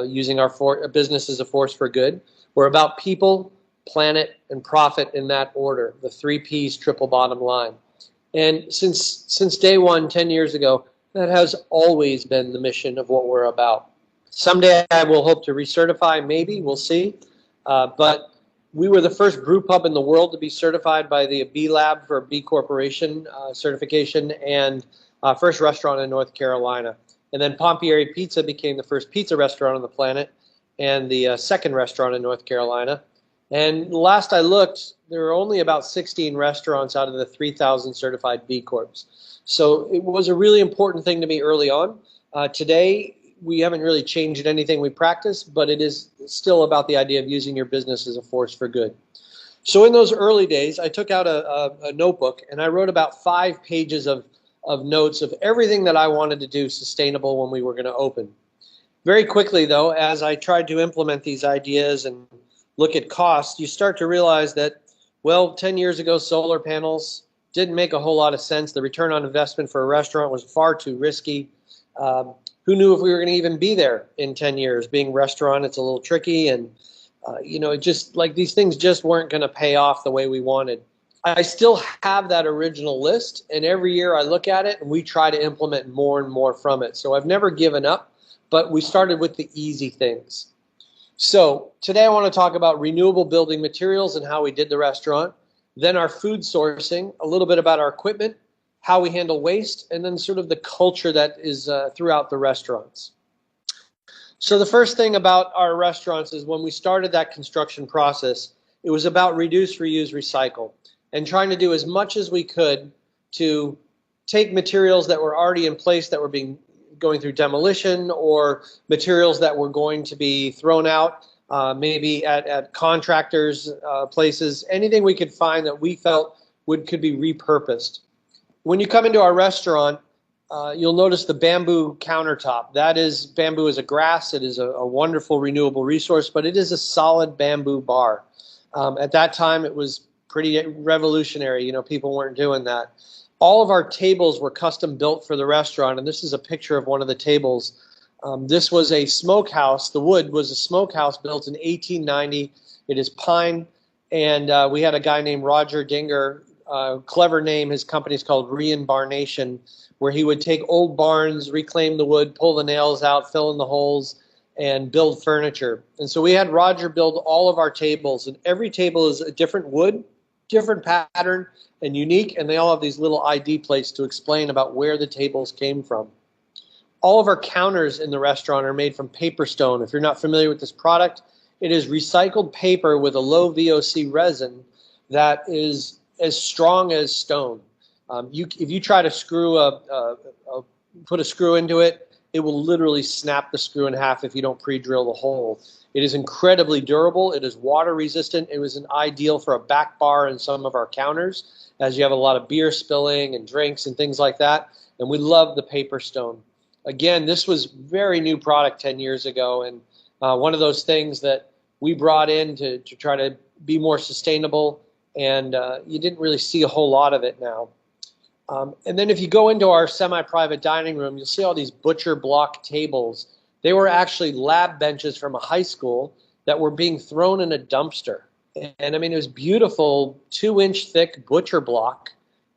C: using our business as a force for good. We're about people, planet, and profit in that order, the 3 Ps, triple bottom line. And since day one, 10 years ago, that has always been the mission of what we're about. Someday I will hope to recertify, maybe, we'll see. But we were the first brew pub in the world to be certified by the B Lab for B Corporation certification, and first restaurant in North Carolina. And then Pompieri Pizza became the first pizza restaurant on the planet and the second restaurant in North Carolina. And last I looked, there were only about 16 restaurants out of the 3,000 certified B Corps. So it was a really important thing to me early on. Today, we haven't really changed anything we practice, but it is still about the idea of using your business as a force for good. So in those early days, I took out a notebook and I wrote about 5 pages of notes of everything that I wanted to do sustainable when we were going to open. Very quickly, though, as I tried to implement these ideas and look at costs, you start to realize that, well, 10 years ago, solar panels didn't make a whole lot of sense. The return on investment for a restaurant was far too risky. Who knew if we were going to even be there in 10 years? Being a restaurant, it's a little tricky. And, you know, it just like these things just weren't going to pay off the way we wanted. I still have that original list. And every year I look at it and we try to implement more and more from it. So I've never given up, but we started with the easy things. So today I want to talk about renewable building materials and how we did the restaurant, then our food sourcing, a little bit about our equipment, how we handle waste, and then sort of the culture that is throughout the restaurants. So the first thing about our restaurants is when we started that construction process, it was about reduce, reuse, recycle, and trying to do as much as we could to take materials that were already in place that were going through demolition, or materials that were going to be thrown out, maybe at contractors' places, anything we could find that we felt could be repurposed. When you come into our restaurant, you'll notice the bamboo countertop. That is, bamboo is a grass. It is a wonderful renewable resource, but it is a solid bamboo bar. At that time, it was pretty revolutionary. You know, people weren't doing that. All of our tables were custom built for the restaurant, and this is a picture of one of the tables. This was a smokehouse. The wood was a smokehouse built in 1890. It is pine, and we had a guy named Roger Dinger, clever name. His company is called Reinbarnation, where he would take old barns, reclaim the wood, pull the nails out, fill in the holes, and build furniture. And so we had Roger build all of our tables, and every table is a different wood, different pattern, and unique, and they all have these little ID plates to explain about where the tables came from. All of our counters in the restaurant are made from paper stone. If you're not familiar with this product, it is recycled paper with a low VOC resin that is as strong as stone. If you try to put a screw into it it will literally snap the screw in half if you don't pre-drill the hole. It is incredibly durable. It is water resistant. It was an ideal for a back bar in some of our counters, as you have a lot of beer spilling and drinks and things like that. And we love the paper stone. Again, this was very new product 10 years ago, and one of those things that we brought in to try to be more sustainable, and you didn't really see a whole lot of it now. And then if you go into our semi-private dining room, you'll see all these butcher block tables. They were actually lab benches from a high school that were being thrown in a dumpster. And I mean, it was beautiful 2-inch thick butcher block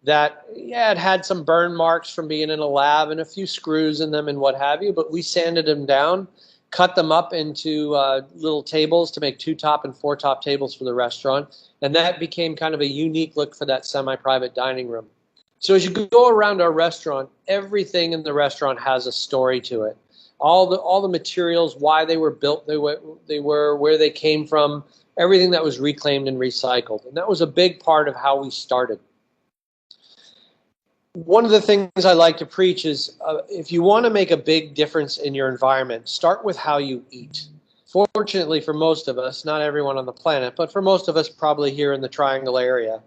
C: that, yeah, it had some burn marks from being in a lab and a few screws in them and what have you, but we sanded them down, cut them up into little tables to make 2-top and 4-top tables for the restaurant. And that became kind of a unique look for that semi-private dining room. So as you go around our restaurant, everything in the restaurant has a story to it. All the materials, why they were built, they were, where they came from, everything that was reclaimed and recycled. And that was a big part of how we started. One of the things I like to preach is if you want to make a big difference in your environment, start with how you eat. Fortunately for most of us, not everyone on the planet, but for most of us probably here in the Triangle area,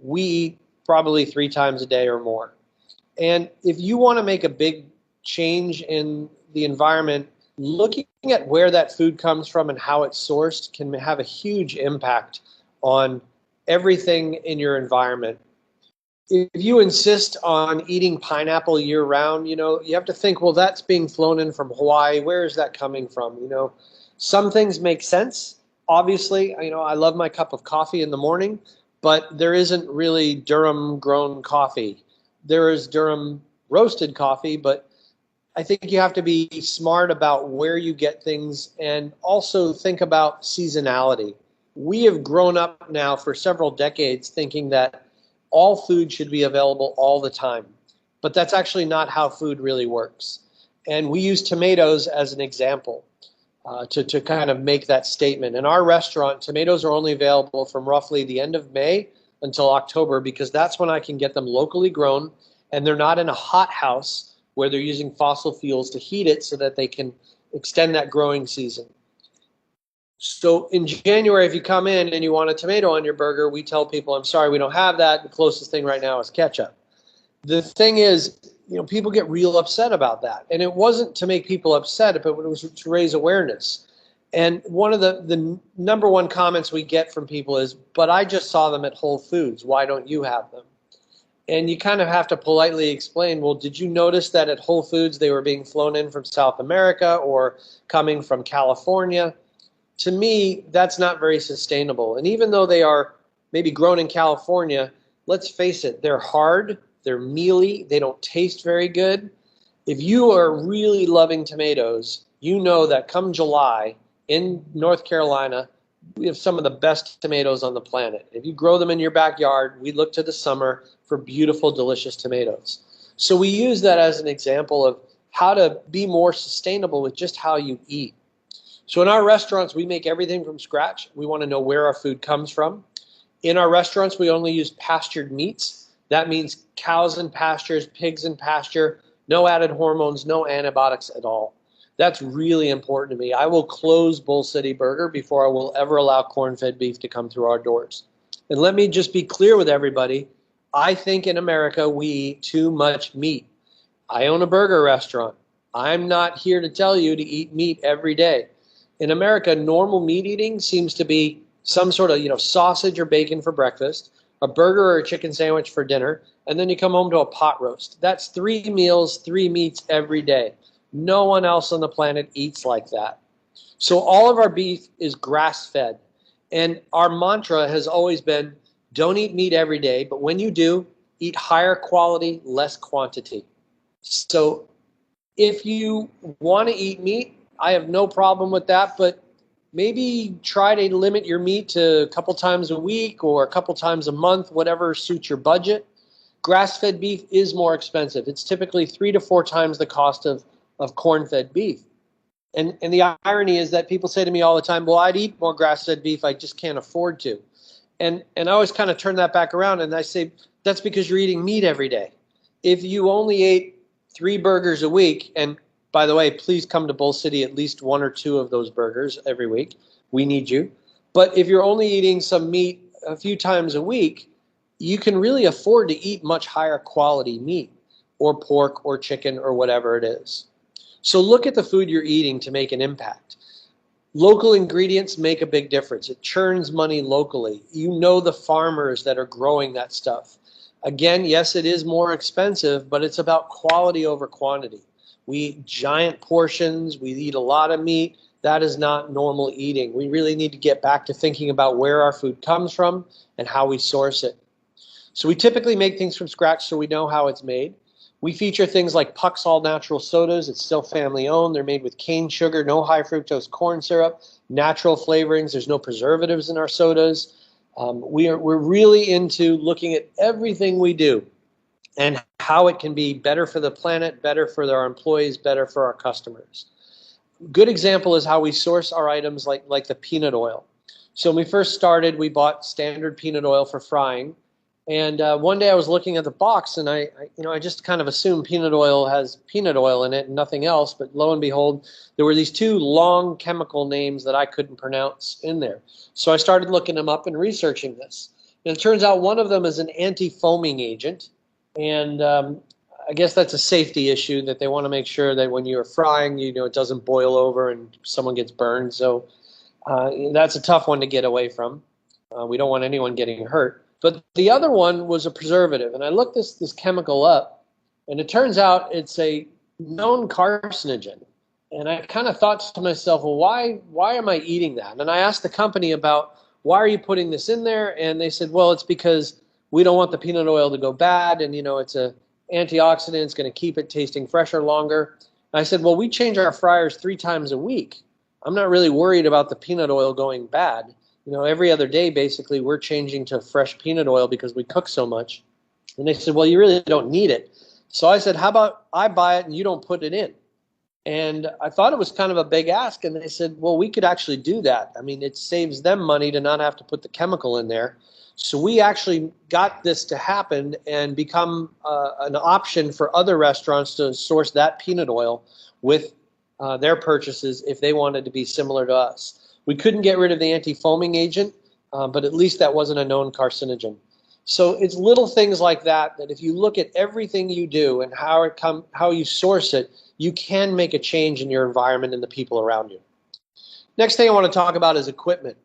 C: we eat probably 3 times a day or more. And if you want to make a big change in the environment, looking at where that food comes from and how it's sourced can have a huge impact on everything in your environment. If you insist on eating pineapple year round, you know, you have to think, well, that's being flown in from Hawaii. Where is that coming from? You know, some things make sense. Obviously, you know, I love my cup of coffee in the morning, but there isn't really Durham grown coffee. There is Durham roasted coffee, but I think you have to be smart about where you get things and also think about seasonality. We have grown up now for several decades thinking that all food should be available all the time, but that's actually not how food really works. And we use tomatoes as an example to kind of make that statement. In our restaurant, tomatoes are only available from roughly the end of May until October because that's when I can get them locally grown and they're not in a hot house where they're using fossil fuels to heat it so that they can extend that growing season. So in January, if you come in and you want a tomato on your burger, we tell people, I'm sorry, we don't have that. The closest thing right now is ketchup. The thing is, you know, people get real upset about that. And it wasn't to make people upset, but it was to raise awareness. And one of the number one comments we get from people is, but I just saw them at Whole Foods. Why don't you have them? And you kind of have to politely explain, well, did you notice that at Whole Foods they were being flown in from South America or coming from California? To me, that's not very sustainable. And even though they are maybe grown in California, let's face it, they're hard, they're mealy, they don't taste very good. If you are really loving tomatoes, you know that come July in North Carolina, we have some of the best tomatoes on the planet. If you grow them in your backyard, we look to the summer for beautiful, delicious tomatoes. So we use that as an example of how to be more sustainable with just how you eat. So in our restaurants, we make everything from scratch. We want to know where our food comes from. In our restaurants, we only use pastured meats. That means cows in pastures, pigs in pasture, no added hormones, no antibiotics at all. That's really important to me. I will close Bull City Burger before I will ever allow corn-fed beef to come through our doors. And let me just be clear with everybody. I think in America we eat too much meat. I own a burger restaurant. I'm not here to tell you to eat meat every day. In America, normal meat eating seems to be some sort of, you know, sausage or bacon for breakfast, a burger or a chicken sandwich for dinner, and then you come home to a pot roast. That's 3 meals, 3 meats every day. No one else on the planet eats like that. So all of our beef is grass-fed. And our mantra has always been, don't eat meat every day, but when you do, eat higher quality, less quantity. So if you want to eat meat, I have no problem with that, but maybe try to limit your meat to a couple times a week or a couple times a month, whatever suits your budget. Grass-fed beef is more expensive. It's typically 3 to 4 times the cost of corn-fed beef. And the irony is that people say to me all the time, well, I'd eat more grass-fed beef, I just can't afford to. And I always kind of turn that back around and I say, that's because you're eating meat every day. If you only ate 3 burgers a week and By the way, please come to Bull City at least 1 or 2 of those burgers every week. We need you. But if you're only eating some meat a few times a week, you can really afford to eat much higher quality meat or pork or chicken or whatever it is. So look at the food you're eating to make an impact. Local ingredients make a big difference. It churns money locally. You know the farmers that are growing that stuff. Again, yes, it is more expensive, but it's about quality over quantity. We eat giant portions. We eat a lot of meat. That is not normal eating. We really need to get back to thinking about where our food comes from and how we source it. So we typically make things from scratch so we know how it's made. We feature things like Puck's All Natural Sodas. It's still family owned. They're made with cane sugar, no high fructose corn syrup, natural flavorings. There's no preservatives in our sodas. We're really into looking at everything we do and how it can be better for the planet, better for our employees, better for our customers. Good example is how we source our items like the peanut oil. So when we first started, we bought standard peanut oil for frying. And one day I was looking at the box, and I just kind of assumed peanut oil has peanut oil in it and nothing else. But lo and behold, there were these 2 long chemical names that I couldn't pronounce in there. So I started looking them up and researching this. And it turns out one of them is an anti-foaming agent. And I guess that's a safety issue that they want to make sure that when you're frying, it doesn't boil over and someone gets burned. So that's a tough one to get away from. We don't want anyone getting hurt. But the other one was a preservative, and I looked this chemical up, and it turns out it's a known carcinogen. And I kind of thought to myself, well, why am I eating that? And I asked the company about, why are you putting this in there? And they said, well, it's because we don't want the peanut oil to go bad, and it's a antioxidant. It's going to keep it tasting fresher longer. And I said, well, we change our fryers 3 times a week. I'm not really worried about the peanut oil going bad. Every other day, basically, we're changing to fresh peanut oil because we cook so much. And they said, well, you really don't need it. So I said, how about I buy it and you don't put it in? And I thought it was kind of a big ask. And they said, well, we could actually do that. I mean, it saves them money to not have to put the chemical in there. So we actually got this to happen and become an option for other restaurants to source that peanut oil with their purchases if they wanted to be similar to us. We couldn't get rid of the anti-foaming agent, but at least that wasn't a known carcinogen. So it's little things like that if you look at everything you do and how you source it, you can make a change in your environment and the people around you. Next thing I want to talk about is equipment.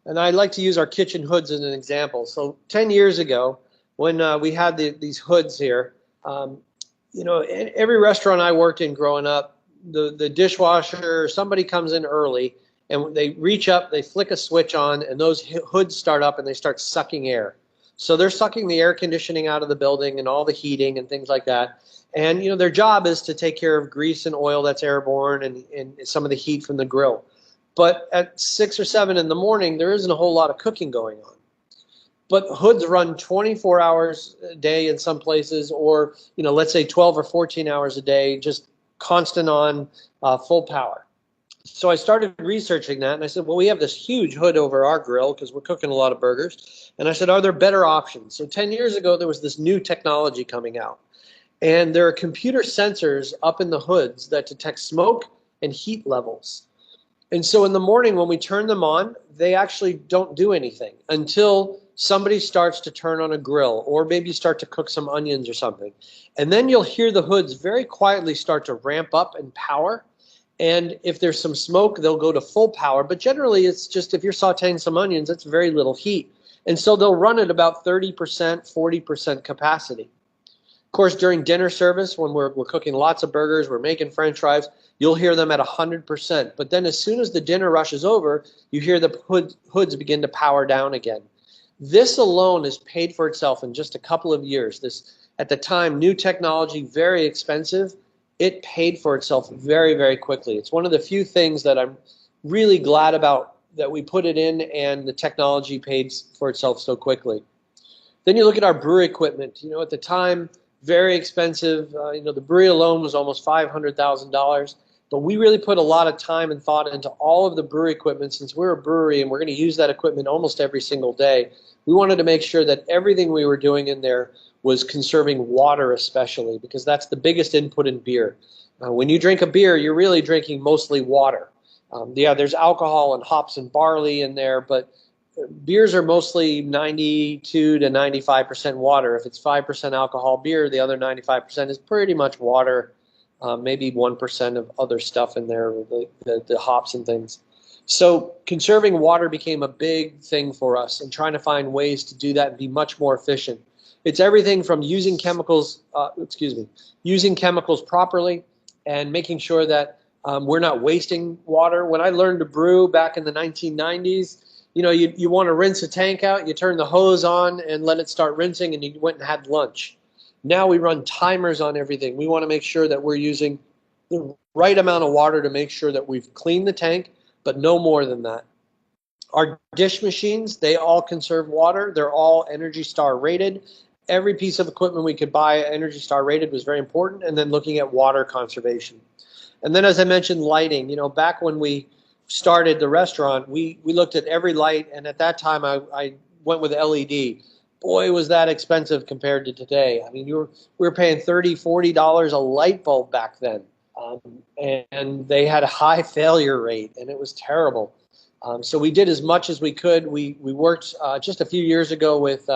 C: And I like to use our kitchen hoods as an example. So 10 years ago, when we had these hoods here, every restaurant I worked in growing up, the dishwasher, somebody comes in early, and they reach up, they flick a switch on, and those hoods start up and they start sucking air. So they're sucking the air conditioning out of the building and all the heating and things like that. And their job is to take care of grease and oil that's airborne and some of the heat from the grill. But at 6 or 7 in the morning, there isn't a whole lot of cooking going on. But hoods run 24 hours a day in some places, or let's say 12 or 14 hours a day, just constant on full power. So I started researching that, and I said, well, we have this huge hood over our grill because we're cooking a lot of burgers. And I said, are there better options? So 10 years ago, there was this new technology coming out. And there are computer sensors up in the hoods that detect smoke and heat levels. And so in the morning when we turn them on, they actually don't do anything until somebody starts to turn on a grill or maybe start to cook some onions or something. And then you'll hear the hoods very quietly start to ramp up in power. And if there's some smoke, they'll go to full power. But generally, it's just if you're sauteing some onions, it's very little heat. And so they'll run at about 30%, 40% capacity. Of course, during dinner service, when we're cooking lots of burgers, we're making French fries, you'll hear them at 100%. But then as soon as the dinner rush is over, you hear the hoods begin to power down again. This alone is paid for itself in just a couple of years. This, at the time, new technology, very expensive. It paid for itself very, very quickly. It's one of the few things that I'm really glad about that we put it in and the technology paid for itself so quickly. Then you look at our brewery equipment. At the time, very expensive. The brewery alone was almost $500,000. But we really put a lot of time and thought into all of the brewery equipment. Since we're a brewery and we're going to use that equipment almost every single day, we wanted to make sure that everything we were doing in there was conserving water, especially because that's the biggest input in beer. When you drink a beer, you're really drinking mostly water. Yeah, there's alcohol and hops and barley in there, but beers are mostly 92 to 95% water. If it's 5% alcohol beer, the other 95% is pretty much water, maybe 1% of other stuff in there, the hops and things. So conserving water became a big thing for us and trying to find ways to do that and be much more efficient. It's everything from using chemicals, using chemicals properly and making sure that we're not wasting water. When I learned to brew back in the 1990s, you want to rinse a tank out, you turn the hose on and let it start rinsing, and you went and had lunch. Now we run timers on everything. We want to make sure that we're using the right amount of water to make sure that we've cleaned the tank, but no more than that. Our dish machines, they all conserve water. They're all Energy Star rated. Every piece of equipment we could buy Energy Star rated was very important, and then looking at water conservation. And then, as I mentioned, lighting. Back when we started the restaurant, we looked at every light, and at that time I went with LED. Boy, was that expensive compared to today. I mean, we were paying $30, $40 a light bulb back then, and they had a high failure rate, and it was terrible. So we did as much as we could. We worked just a few years ago with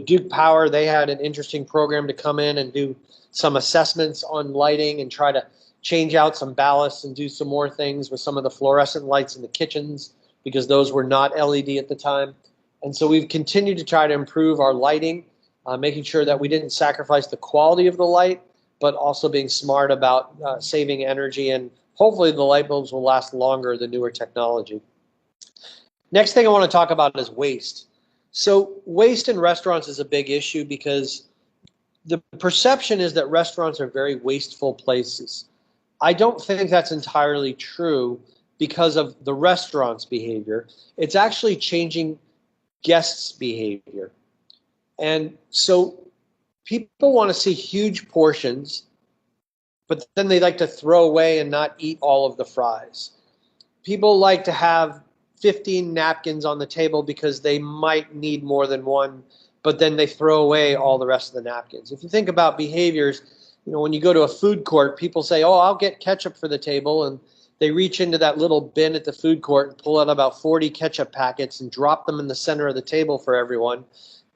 C: Duke Power. They had an interesting program to come in and do some assessments on lighting and try to change out some ballasts and do some more things with some of the fluorescent lights in the kitchens, because those were not LED at the time. And so we've continued to try to improve our lighting, making sure that we didn't sacrifice the quality of the light, but also being smart about saving energy, and hopefully the light bulbs will last longer, the newer technology. Next thing I want to talk about is waste. So waste in restaurants is a big issue because the perception is that restaurants are very wasteful places. I don't think that's entirely true because of the restaurant's behavior. It's actually changing guests' behavior. And so people want to see huge portions, but then they like to throw away and not eat all of the fries. People like to have 15 napkins on the table because they might need more than one, but then they throw away all the rest of the napkins. If you think about behaviors, when you go to a food court, people say, oh, I'll get ketchup for the table, and they reach into that little bin at the food court and pull out about 40 ketchup packets and drop them in the center of the table for everyone.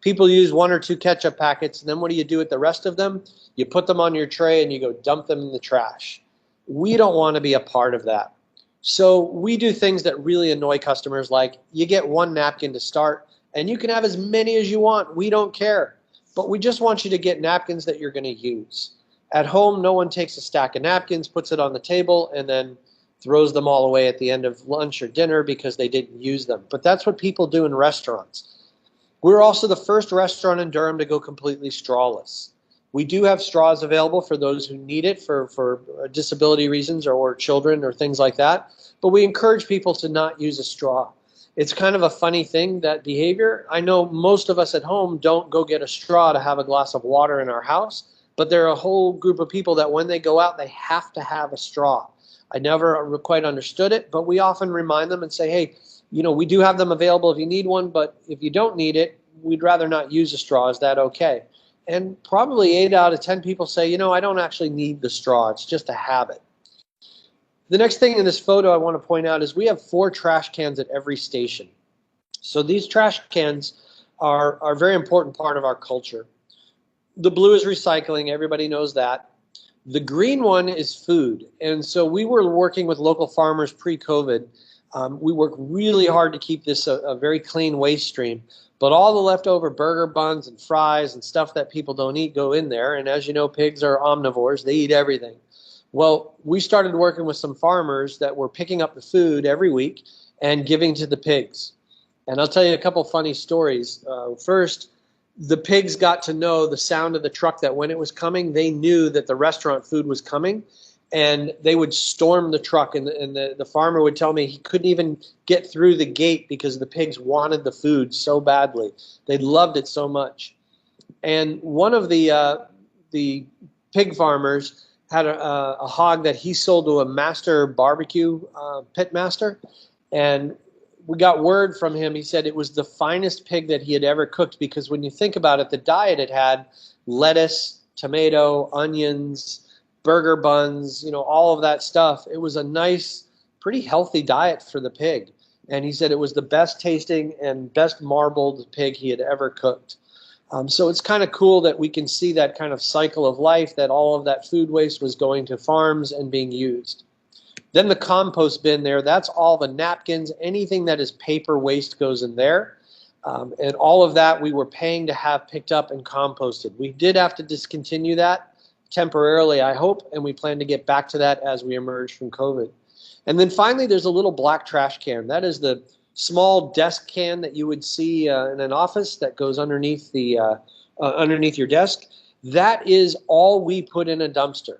C: People use 1 or 2 ketchup packets, and then what do you do with the rest of them? You put them on your tray and you go dump them in the trash. We don't want to be a part of that. So we do things that really annoy customers, like you get 1 napkin to start, and you can have as many as you want. We don't care. But we just want you to get napkins that you're going to use. At home, no one takes a stack of napkins, puts it on the table, and then throws them all away at the end of lunch or dinner because they didn't use them. But that's what people do in restaurants. We're also the first restaurant in Durham to go completely strawless. We do have straws available for those who need it for disability reasons or children or things like that. But we encourage people to not use a straw. It's kind of a funny thing, that behavior. I know most of us at home don't go get a straw to have a glass of water in our house, but there are a whole group of people that when they go out, they have to have a straw. I never quite understood it, but we often remind them and say, hey, we do have them available if you need one, but if you don't need it, we'd rather not use a straw. Is that okay? And probably 8 out of 10 people say, I don't actually need the straw. It's just a habit. The next thing in this photo I want to point out is we have 4 trash cans at every station. So these trash cans are a very important part of our culture. The blue is recycling. Everybody knows that. The green one is food. And so we were working with local farmers pre-COVID. We worked really hard to keep this a very clean waste stream. But all the leftover burger buns and fries and stuff that people don't eat go in there. And as you know, pigs are omnivores. They eat everything. Well, we started working with some farmers that were picking up the food every week and giving to the pigs. And I'll tell you a couple funny stories. First, the pigs got to know the sound of the truck, that when it was coming, they knew that the restaurant food was coming, and they would storm the truck. And the farmer would tell me he couldn't even get through the gate because the pigs wanted the food so badly. They loved it so much. And one of the pig farmers had a hog that he sold to a master barbecue pit master, and we got word from him. He said it was the finest pig that he had ever cooked, because when you think about it, the diet it had lettuce, tomato, onions, burger buns, all of that stuff. It was a nice, pretty healthy diet for the pig. And he said it was the best tasting and best marbled pig he had ever cooked. So it's kind of cool that we can see that kind of cycle of life, that all of that food waste was going to farms and being used. Then the compost bin there, that's all the napkins, anything that is paper waste goes in there. And all of that we were paying to have picked up and composted. We did have to discontinue that temporarily, I hope, and we plan to get back to that as we emerge from COVID. And then finally, there's a little black trash can. That is the small desk can that you would see in an office that goes underneath underneath your desk. That is all we put in a dumpster.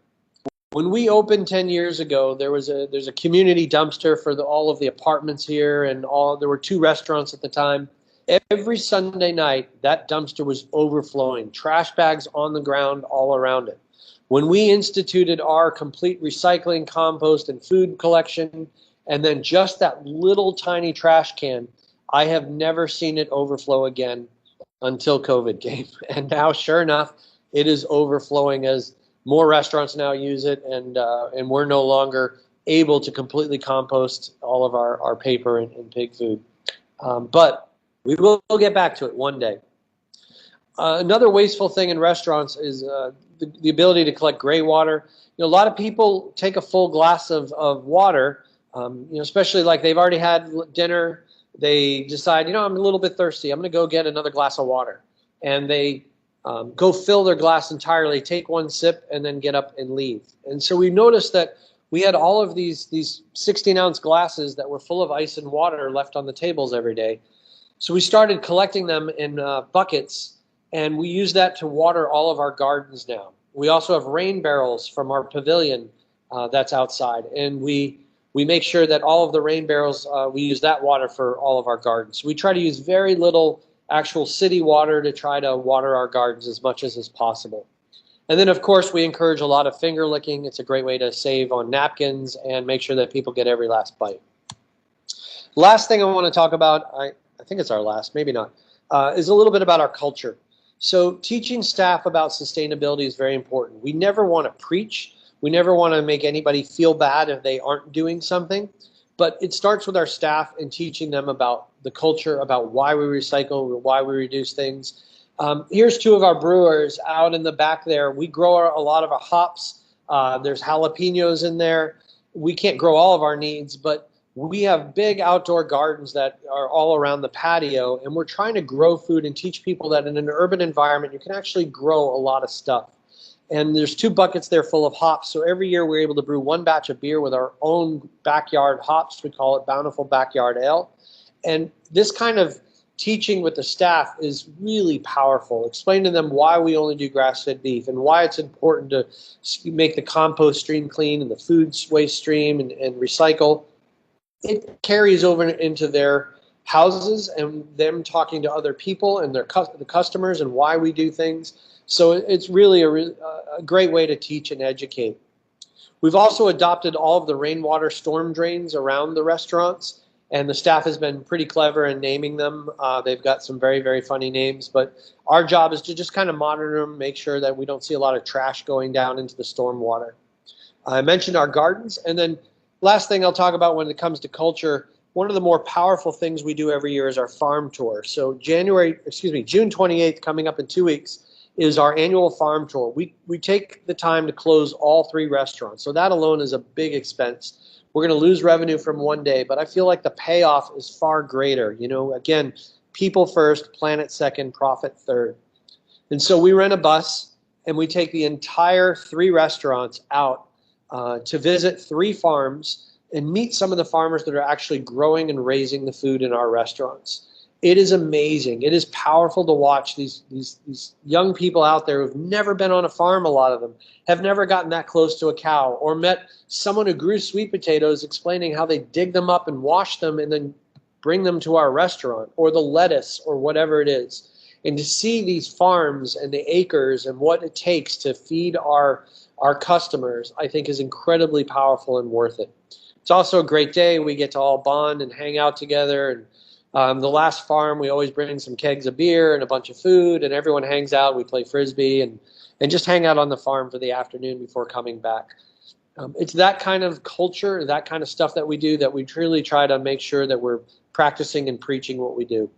C: When we opened 10 years ago, there's a community dumpster for all of the apartments here, and there were 2 restaurants at the time. Every Sunday night, that dumpster was overflowing, trash bags on the ground all around it. When we instituted our complete recycling, compost, and food collection, and then just that little tiny trash can, I have never seen it overflow again until COVID came. And now, sure enough, it is overflowing as more restaurants now use it, and we're no longer able to completely compost all of our paper and pig food. But we will get back to it one day. Another wasteful thing in restaurants is the ability to collect gray water. A lot of people take a full glass of water, especially like they've already had dinner. They decide, I'm a little bit thirsty. I'm going to go get another glass of water. And they go fill their glass entirely, take one sip, and then get up and leave. And so we noticed that we had all of these 16-ounce glasses that were full of ice and water left on the tables every day. So we started collecting them in buckets, and we use that to water all of our gardens now. We also have rain barrels from our pavilion that's outside, and we make sure that all of the rain barrels, we use that water for all of our gardens. We try to use very little actual city water to try to water our gardens as much as is possible. And then, of course, we encourage a lot of finger licking. It's a great way to save on napkins and make sure that people get every last bite. Last thing I want to talk about, I think it's our last, maybe not, is a little bit about our culture. So teaching staff about sustainability is very important. We never want to preach. We never want to make anybody feel bad if they aren't doing something. But it starts with our staff and teaching them about the culture, about why we recycle, why we reduce things. Here's 2 of our brewers out in the back there. We grow a lot of our hops. There's jalapenos in there. We can't grow all of our needs, but we have big outdoor gardens that are all around the patio, and we're trying to grow food and teach people that in an urban environment, you can actually grow a lot of stuff. And there's 2 buckets there full of hops. So every year we're able to brew 1 batch of beer with our own backyard hops. We call it Bountiful Backyard Ale. And this kind of teaching with the staff is really powerful. Explain to them why we only do grass-fed beef and why it's important to make the compost stream clean and the food waste stream and recycle. It carries over into their houses and them talking to other people and the customers and why we do things. So it's really a great way to teach and educate. We've also adopted all of the rainwater storm drains around the restaurants, and the staff has been pretty clever in naming them. They've got some very, very funny names, but our job is to just kind of monitor them, make sure that we don't see a lot of trash going down into the storm water. I mentioned our gardens, and then last thing I'll talk about when it comes to culture, one of the more powerful things we do every year is our farm tour. So June 28th, coming up in 2 weeks, is our annual farm tour. We take the time to close all 3 restaurants. So that alone is a big expense. We're going to lose revenue from one day, but I feel like the payoff is far greater. Again, people first, planet second, profit third. And so we rent a bus and we take the entire 3 restaurants out to visit 3 farms and meet some of the farmers that are actually growing and raising the food in our restaurants. It is amazing. It is powerful to watch these young people out there who've never been on a farm. A lot of them have never gotten that close to a cow or met someone who grew sweet potatoes explaining how they dig them up and wash them and then bring them to our restaurant, or the lettuce or whatever it is. And to see these farms and the acres and what it takes to feed our customers, I think is incredibly powerful and worth it. it's also a great day. We get to all bond and hang out together. And the last farm, we always bring some kegs of beer and a bunch of food, and everyone hangs out. We play Frisbee and just hang out on the farm for the afternoon before coming back. It's that kind of culture, that kind of stuff that we do, that we truly try to make sure that we're practicing and preaching what we do.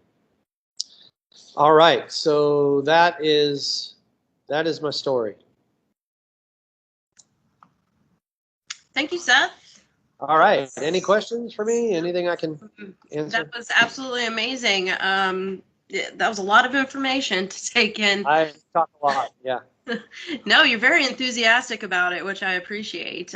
C: All right, so that is my story.
A: Thank you, Seth.
C: All right. Any questions for me? Anything I can answer?
A: That was absolutely amazing. Yeah, that was a lot of information to take in.
C: I talk a lot. Yeah.
A: No, you're very enthusiastic about it, which I appreciate.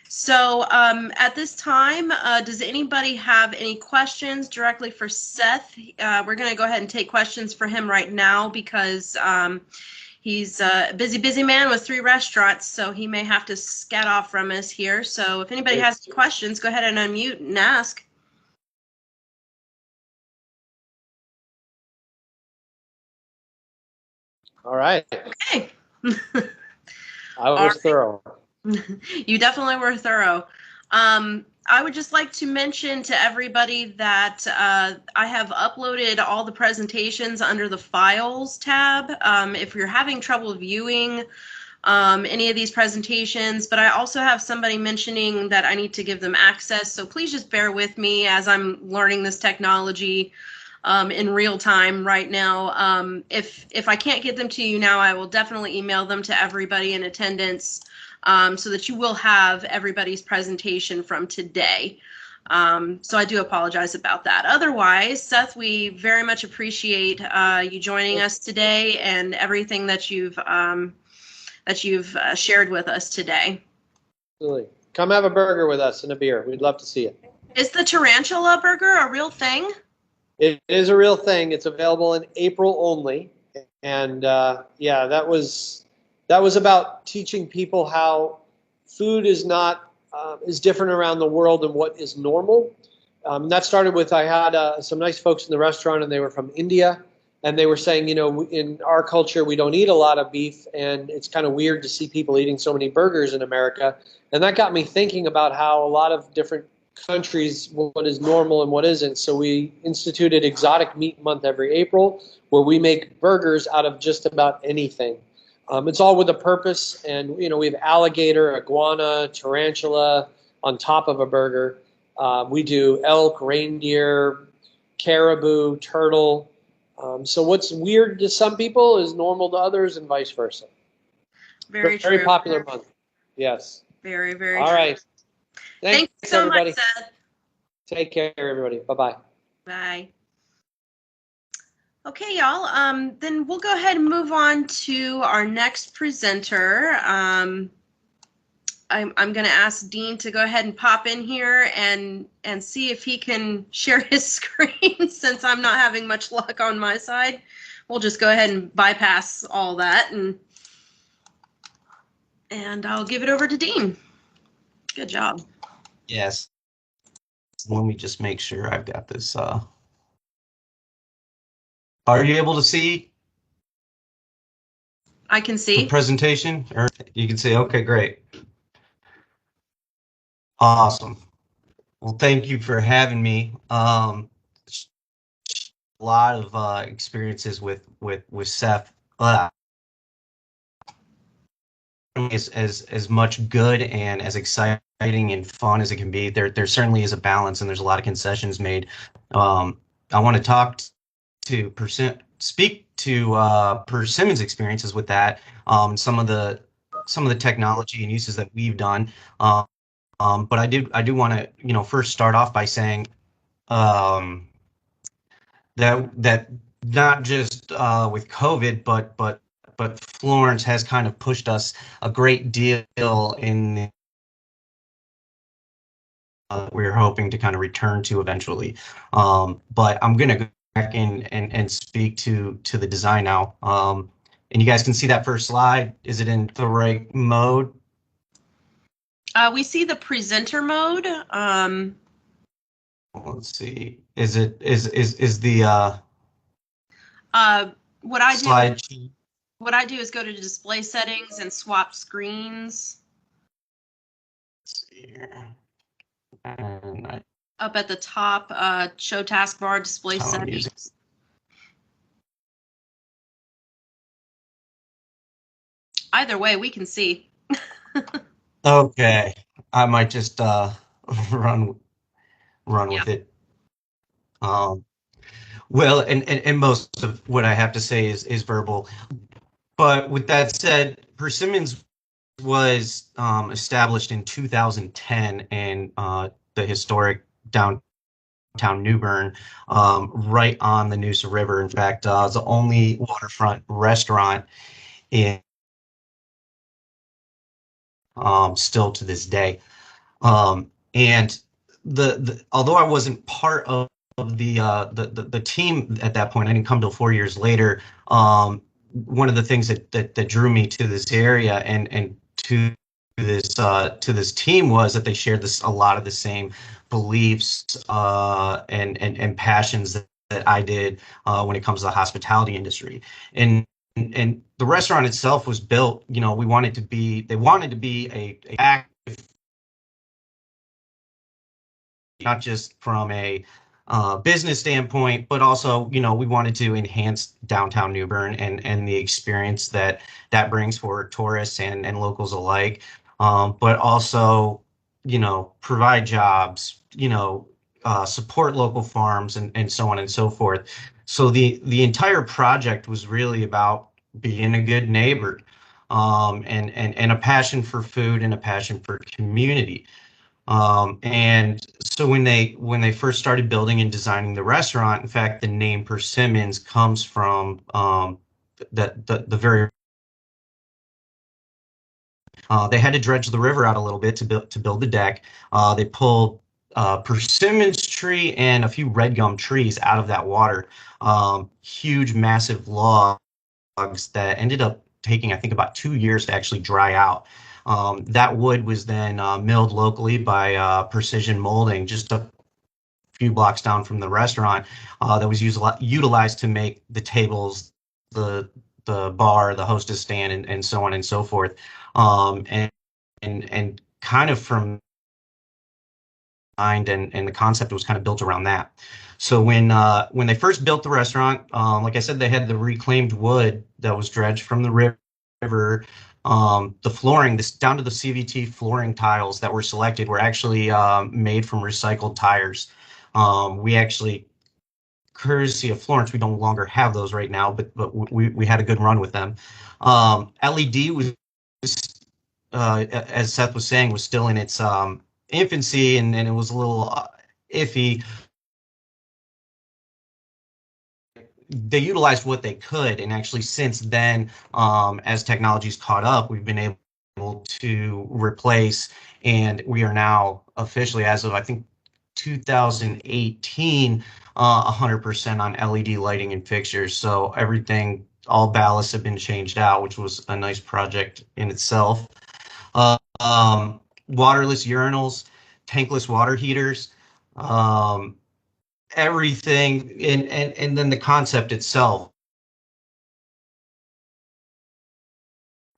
A: So at this time, does anybody have any questions directly for Seth? We're going to go ahead and take questions for him right now because he's a busy man with 3 restaurants, so he may have to scat off from us here. So if anybody has any questions, go ahead and unmute and ask.
C: All right.
A: Okay.
C: I was thorough.
A: You definitely were thorough. I would just like to mention to everybody that I have uploaded all the presentations under the Files tab. If you're having trouble viewing any of these presentations, but I also have somebody mentioning that I need to give them access, so please just bear with me as I'm learning this technology in real time right now. If I can't get them to you now, I will definitely email them to everybody in attendance so that you will have everybody's presentation from today. So I do apologize about that. Otherwise, Seth, we very much appreciate you joining us today and everything that you've shared with us today.
C: Absolutely. Come have a burger with us and a beer. We'd love to see it.
A: Is the tarantula burger a real thing?
C: It is a real thing. It's available in April only. And yeah, that was about teaching people how food is different around the world and what is normal. That started with, I had some nice folks in the restaurant, and they were from India, and they were saying, in our culture, we don't eat a lot of beef, and it's kind of weird to see people eating so many burgers in America. And that got me thinking about how a lot of different countries, what is normal and what isn't. So we instituted Exotic Meat Month every April, where we make burgers out of just about anything. It's all with a purpose, and we have alligator, iguana, tarantula on top of a burger. We do elk, reindeer, caribou, turtle. So what's weird to some people is normal to others, and vice versa.
A: Very
C: Very
A: true.
C: popular month. Yes.
A: Very, very
C: All
A: true.
C: right.
A: Thank you so
C: everybody.
A: much, Seth.
C: Take care, everybody. Bye-bye.
A: Bye. Okay, y'all. Then we'll go ahead and move on to our next presenter. I'm going to ask Dean to go ahead and pop in here and see if he can share his screen since I'm not having much luck on my side. We'll just go ahead and bypass all that and I'll give it over to Dean. Good job.
D: Yes. Let me just make sure I've got this. Are you able to see
A: I can
D: the
A: see.
D: presentation? Or you can see, okay, great. Awesome. Well, thank you for having me. A lot of experiences with Seth. As much good and as exciting and fun as it can be, there certainly is a balance, and there's a lot of concessions made. I want to speak to Persimmons' experiences with that, some of the technology and uses that we've done. But I do want to first start off by saying that not just with COVID, but Florence has kind of pushed us a great deal in we're hoping to kind of return to eventually. But I'm going to go back and speak to the design now. And you guys can see that first slide. Is it in the right mode?
A: We see the presenter mode.
D: Let's see. Is the
A: What I do
D: slide?
A: What I do is go to display settings and swap screens.
D: Let's see here. And
A: Up at the top, show taskbar display
D: How I'm using-
A: settings. Either way, we can see.
D: Okay, I might just run with it. Well, and most of what I have to say is verbal. But with that said, Persimmons was established in 2010 in the historic downtown New Bern, right on the Noosa River. In fact, it's the only waterfront restaurant in still to this day. And the although I wasn't part of the team at that point, I didn't come till 4 years later. One of the things that drew me to this area and to this team was that they shared a lot of the same beliefs and passions that I did when it comes to the hospitality industry. And the restaurant itself was built, they wanted to be a active, not just from a business standpoint, but also, we wanted to enhance downtown New Bern and the experience that brings for tourists and locals alike. But also, provide jobs, support local farms and so on and so forth. So the entire project was really about being a good neighbor, and a passion for food and a passion for community. And so when they first started building and designing the restaurant, in fact, the name Persimmons comes from the very they had to dredge the river out a little bit to build the deck. They pulled persimmons tree and a few red gum trees out of that water. Huge, massive logs that ended up taking, I think, about 2 years to actually dry out. That wood was then milled locally by Precision Molding, just a few blocks down from the restaurant. That was utilized to make the tables, the bar, the hostess stand, and so on and so forth. And kind of from mind and the concept was kind of built around that. So when they first built the restaurant, like I said, they had the reclaimed wood that was dredged from the river. The flooring, this down to the CVT flooring tiles that were selected, were actually made from recycled tires. We actually, courtesy of Florence, we no longer have those right now, but we had a good run with them. LED was, as Seth was saying, was still in its infancy, and it was a little iffy. They utilized what they could, and actually since then, as technology's caught up, we've been able to replace, and we are now officially, as of I think 2018, 100% on LED lighting and fixtures. So everything, all ballasts have been changed out, which was a nice project in itself. Waterless urinals, tankless water heaters, everything, and then the concept itself.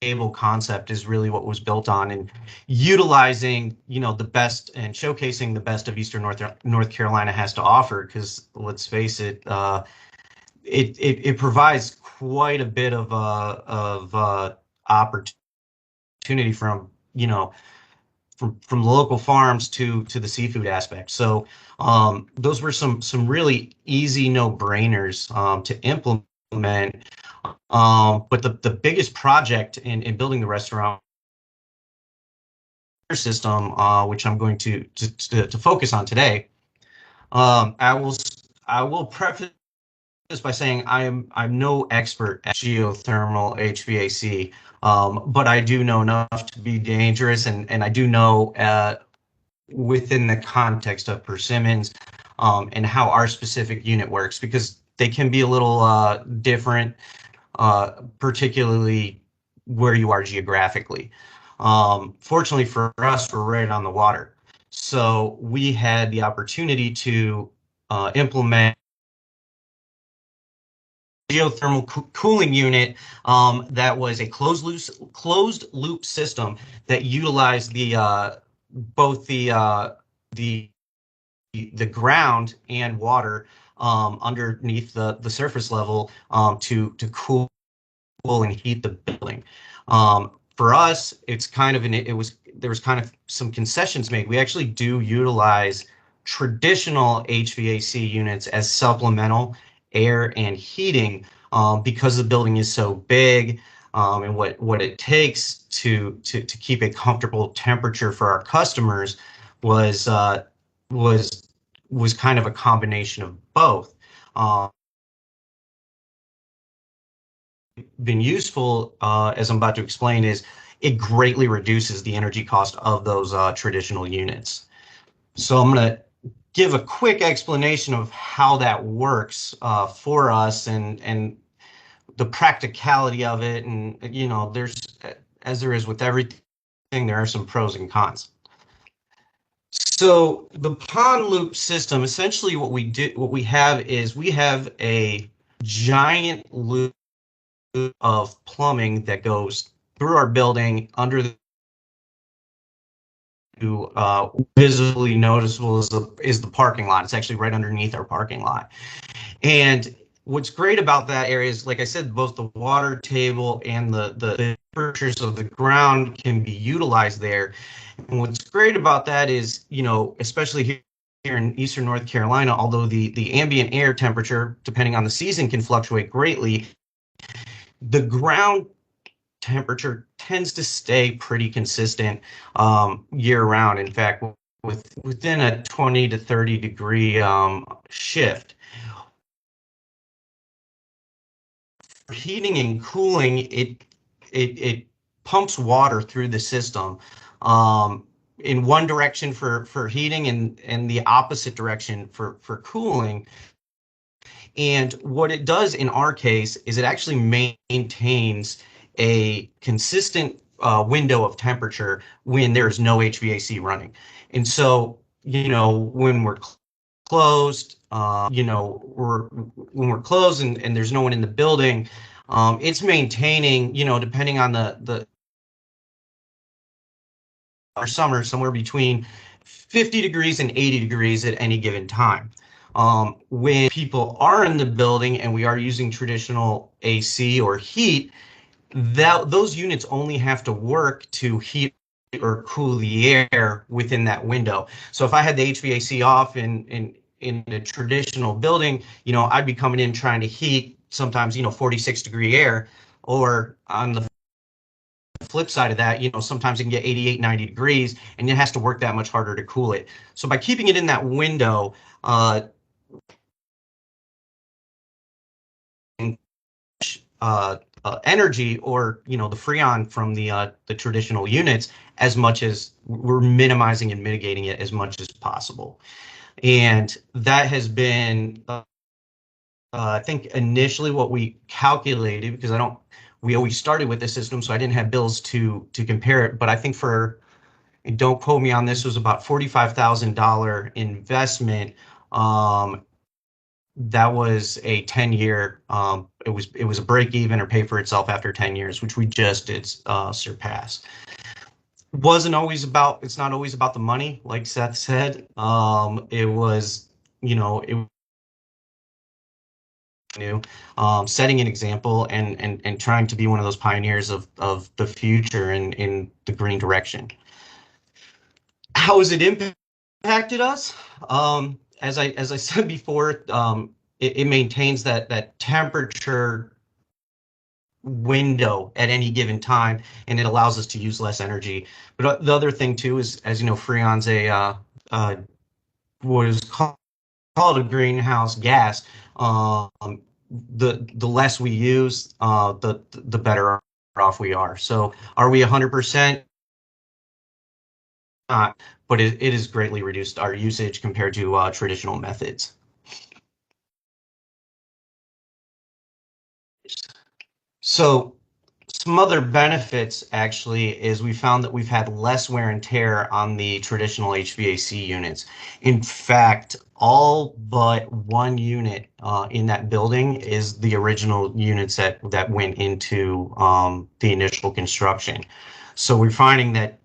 D: Table concept is really what was built on, and utilizing the best and showcasing the best of Eastern North Carolina has to offer, because let's face it, it provides quite a bit of opportunity from from local farms to the seafood aspect. So those were some really easy no-brainers to implement. But the biggest project in building the restaurant system, which I'm going to focus on today, I will preface this by saying I'm no expert at geothermal HVAC, but I do know enough to be dangerous, and I do know within the context of Persimmons and how our specific unit works, because they can be a little different, particularly where you are geographically. Fortunately for us, we're right on the water. So we had the opportunity to implement a geothermal cooling unit that was a closed loop system that utilized both the the ground and water underneath the surface level to cool and heat the building. For us, it's kind of there was kind of some concessions made. We actually do utilize traditional HVAC units as supplemental air and heating because the building is so big, and what it takes to keep a comfortable temperature for our customers was was kind of a combination of both. Been useful, as I'm about to explain, is it greatly reduces the energy cost of those traditional units. So I'm going to give a quick explanation of how that works for us and the practicality of it. And, you know, there's, as there is with everything, there are some pros and cons. So the pond loop system, essentially what we have is we have a giant loop of plumbing that goes through our building under the visibly noticeable is the parking lot. It's actually right underneath our parking lot. And what's great about that area is, like I said, both the water table and the temperatures of the ground can be utilized there. And what's great about that is, you know, especially here in Eastern North Carolina, although the ambient air temperature, depending on the season, can fluctuate greatly, the ground temperature tends to stay pretty consistent year round. In fact, within a 20 to 30 degree shift. For heating and cooling, it pumps water through the system in one direction for heating and the opposite direction for cooling. And what it does in our case is it actually maintains a consistent window of temperature when there's no HVAC running. And so, you know, when we're closed, when we're closed and there's no one in the building, it's maintaining, you know, depending on the our summer, somewhere between 50 degrees and 80 degrees at any given time. When people are in the building and we are using traditional AC or heat, those units only have to work to heat or cool the air within that window. So if I had the HVAC off in a traditional building, you know, I'd be coming in trying to heat sometimes, you know, 46-degree air, or on the flip side of that, you know, sometimes it can get 88, 90 degrees, and it has to work that much harder to cool it. So by keeping it in that window, energy, or, you know, the freon from the traditional units, as much as we're minimizing and mitigating it as much as possible. And that has been, I think, initially what we calculated, because we always started with the system, so I didn't have bills to compare it. But I think and don't quote me on this, was about $45,000 investment. That was a 10-year, it was a break even or pay for itself after 10 years, which we just did surpass. It's not always about the money, like Seth said. It was, you know, setting an example and trying to be one of those pioneers of the future in the green direction. How has it impacted us? As I said before, it maintains that temperature window at any given time, and it allows us to use less energy. But the other thing too is, as you know, freon's what is called a greenhouse gas. The less we use, the better off we are. So are we 100%? Not, but it has greatly reduced our usage compared to traditional methods. So some other benefits actually is we found that we've had less wear and tear on the traditional HVAC units. In fact, all but one unit in that building is the original units that went into the initial construction. So we're finding that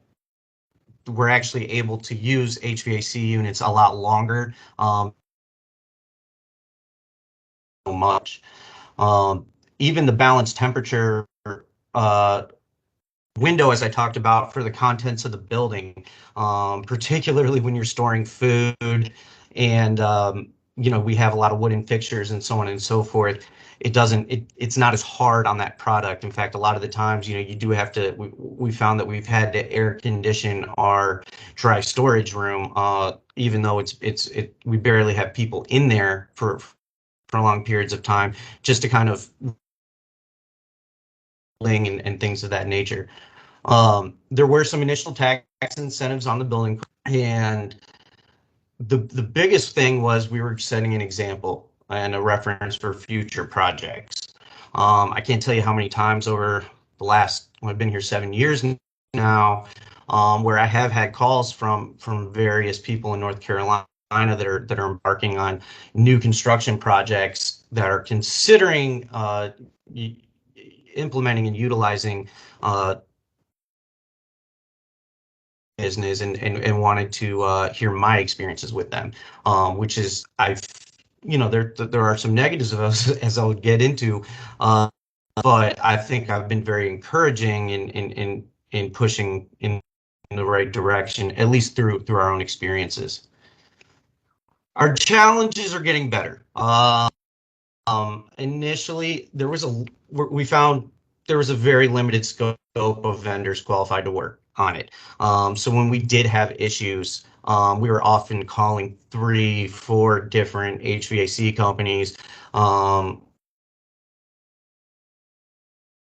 D: we're actually able to use HVAC units a lot longer. So much. Even the balanced temperature uh, window, as I talked about, for the contents of the building, particularly when you're storing food and we have a lot of wooden fixtures and so on and so forth. It's not as hard on that product. In fact, a lot of the times, you do have to, we found that we've had to air condition our dry storage room, even though we barely have people in there for long periods of time, just to kind of and things of that nature. There were some initial tax incentives on the building, and the biggest thing was we were setting an example and a reference for future projects. I can't tell you how many times over the last, I've been here 7 years now, where I have had calls from various people in North Carolina that are embarking on new construction projects that are considering implementing and utilizing business, and wanted to hear my experiences with them, which is there are some negatives of us as I'll get into, but I think I've been very encouraging in pushing in the right direction, at least through our own experiences. Our challenges are getting better. Initially, we found there was a very limited scope of vendors qualified to work on it. So when we did have issues, we were often calling 3-4 different HVAC companies.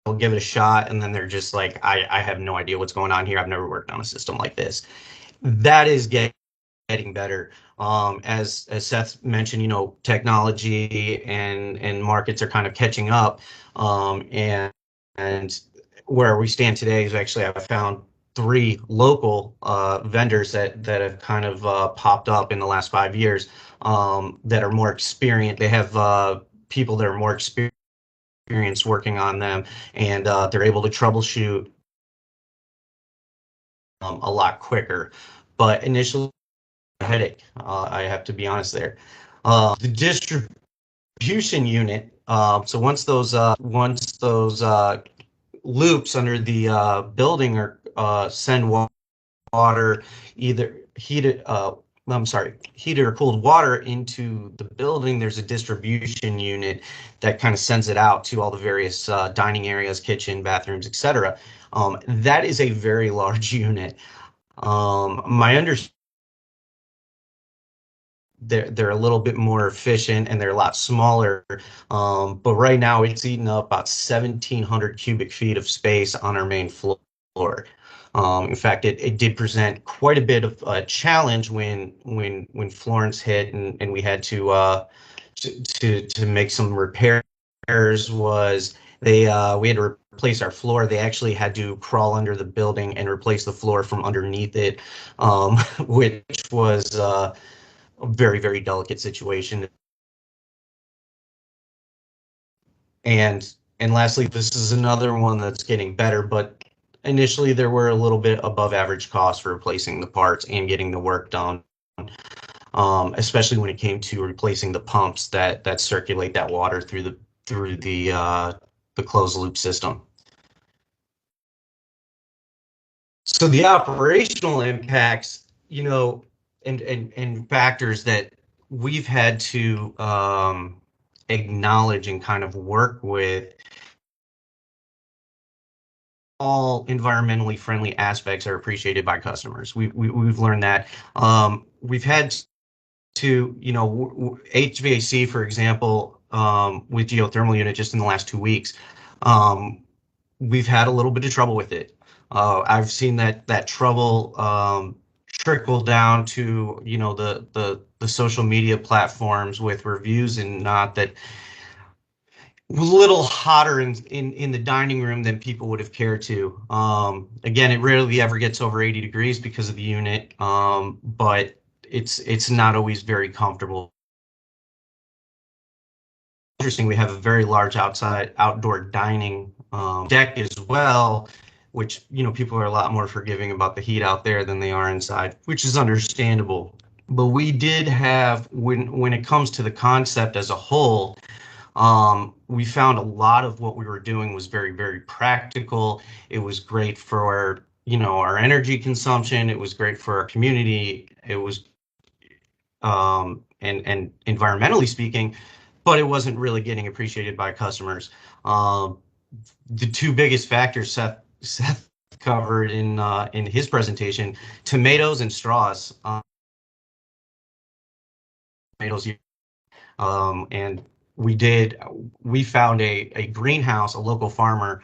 D: We'll give it a shot, and then they're just like, I have no idea what's going on here. I've never worked on a system like this. That is getting better. As Seth mentioned, technology and markets are kind of catching up. And where we stand today is actually I've found 3 local vendors that have kind of popped up in the last 5 years, that are more experienced. They have people that are more experienced working on them, and they're able to troubleshoot a lot quicker. But initially, a headache. I have to be honest there. The distribution unit. So once those loops under the building are send water, either heated or cooled water into the building, there's a distribution unit that kind of sends it out to all the various dining areas, kitchen, bathrooms, etc. That is a very large unit. My understanding, they're a little bit more efficient and they're a lot smaller, but right now it's eating up about 1,700 cubic feet of space on our main floor. In fact, it did present quite a bit of a challenge when Florence hit, and we had to make some repairs. Was we had to replace our floor. They actually had to crawl under the building and replace the floor from underneath it, which was a very, very delicate situation. And lastly, this is another one that's getting better, but initially there were a little bit above average costs for replacing the parts and getting the work done, especially when it came to replacing the pumps that circulate that water through the closed loop system. So the operational impacts, and factors that we've had to acknowledge and kind of work with, all environmentally friendly aspects are appreciated by customers. We've learned that. We've had to, HVAC, for example, with geothermal unit just in the last 2 weeks, we've had a little bit of trouble with it. I've seen that trouble trickle down to, the social media platforms with reviews and not that. A little hotter in the dining room than people would have cared to. Again, it rarely ever gets over 80 degrees because of the unit, but it's not always very comfortable. Interesting, we have a very large outdoor dining deck as well which, people are a lot more forgiving about the heat out there than they are inside, which is understandable. But we did have, when it comes to the concept as a whole, we found a lot of what we were doing was very, very practical. It was great for, our energy consumption. It was great for our community. It was, and environmentally speaking, but it wasn't really getting appreciated by customers. The two biggest factors Seth covered in his presentation: tomatoes and straws. Tomatoes, and we found a greenhouse, a local farmer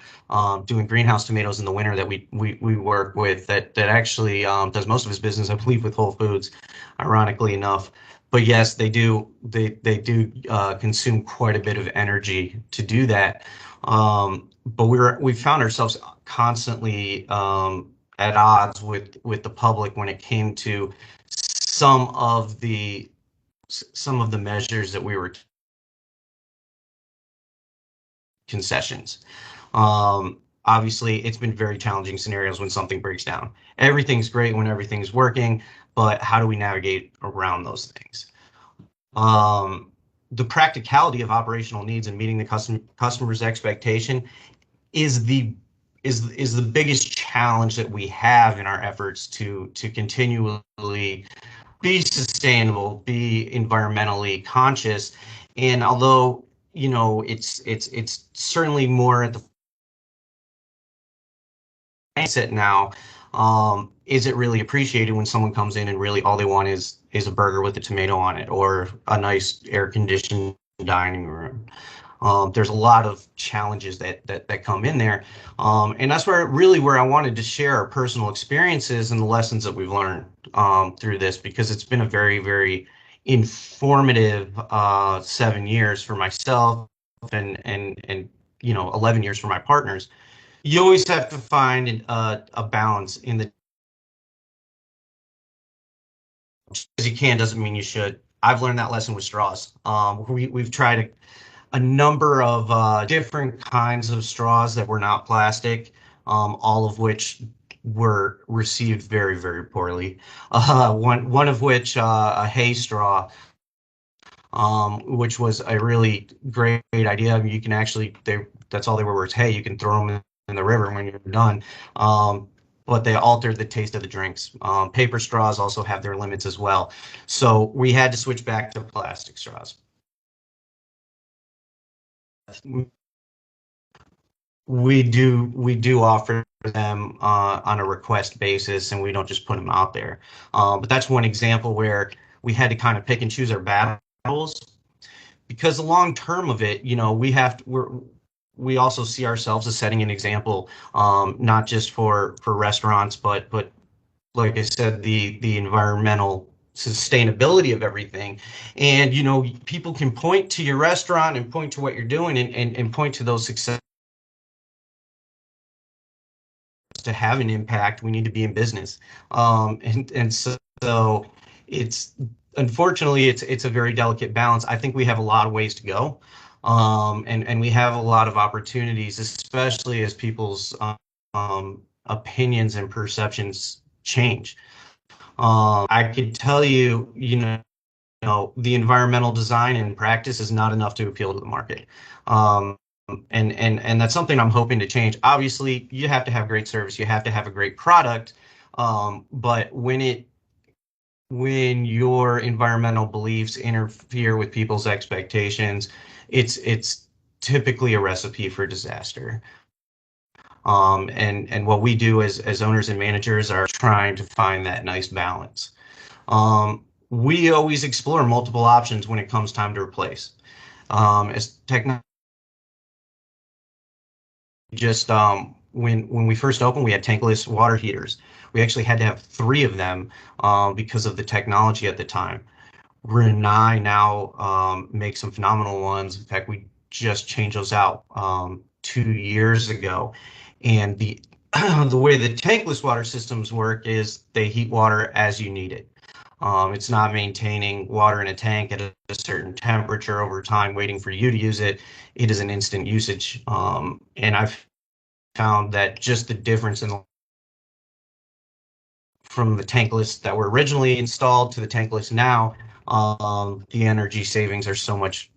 D: doing greenhouse tomatoes in the winter that we work with, that actually does most of his business, I believe, with Whole Foods, ironically enough. But yes, they do consume quite a bit of energy to do that. But we found ourselves constantly at odds with the public when it came to some of the measures that we were concessions. Obviously, it's been very challenging scenarios when something breaks down. Everything's great when everything's working, but how do we navigate around those things? The practicality of operational needs and meeting the customer's expectation is the biggest challenge that we have in our efforts to continually be sustainable, be environmentally conscious. And although, it's certainly more at the mindset now, is it really appreciated when someone comes in and really all they want is a burger with a tomato on it, or a nice air conditioned dining room? There's a lot of challenges that come in there, and that's where I wanted to share our personal experiences and the lessons that we've learned through this, because it's been a very, very informative 7 years for myself, and 11 years for my partners. You always have to find a balance in the, as you can doesn't mean you should. I've learned that lesson with straws. We've tried a number of different kinds of straws that were not plastic, all of which were received very, very poorly. One of which, a hay straw, which was a really great idea. I mean, you can actually, that's all they were was hay. You can throw them in the river when you're done. But they altered the taste of the drinks. Paper straws also have their limits as well. So we had to switch back to plastic straws. We do offer them on a request basis, and we don't just put them out there. But that's one example where we had to kind of pick and choose our battles, because the long term of it, we also see ourselves as setting an example, not just for restaurants, but like I said, the environmental sustainability of everything. And people can point to your restaurant and point to what you're doing, and point to those success. To have an impact, we need to be in business, and so it's, unfortunately, it's a very delicate balance. I think we have a lot of ways to go, and we have a lot of opportunities, especially as people's opinions and perceptions change. I could tell you, the environmental design and practice is not enough to appeal to the market. And that's something I'm hoping to change. Obviously, you have to have great service, you have to have a great product, but when your environmental beliefs interfere with people's expectations, it's typically a recipe for disaster. And what we do as owners and managers are trying to find that nice balance. We always explore multiple options when it comes time to replace. As technology, just when we first opened, we had tankless water heaters. We actually had to have 3 of them because of the technology at the time. Renai now makes some phenomenal ones. In fact, we just changed those out 2 years ago. And the way the tankless water systems work is they heat water as you need it. It's not maintaining water in a tank at a certain temperature over time, waiting for you to use it. It is an instant usage. And I've found that just the difference in from the tankless that were originally installed to the tankless now, the energy savings are so much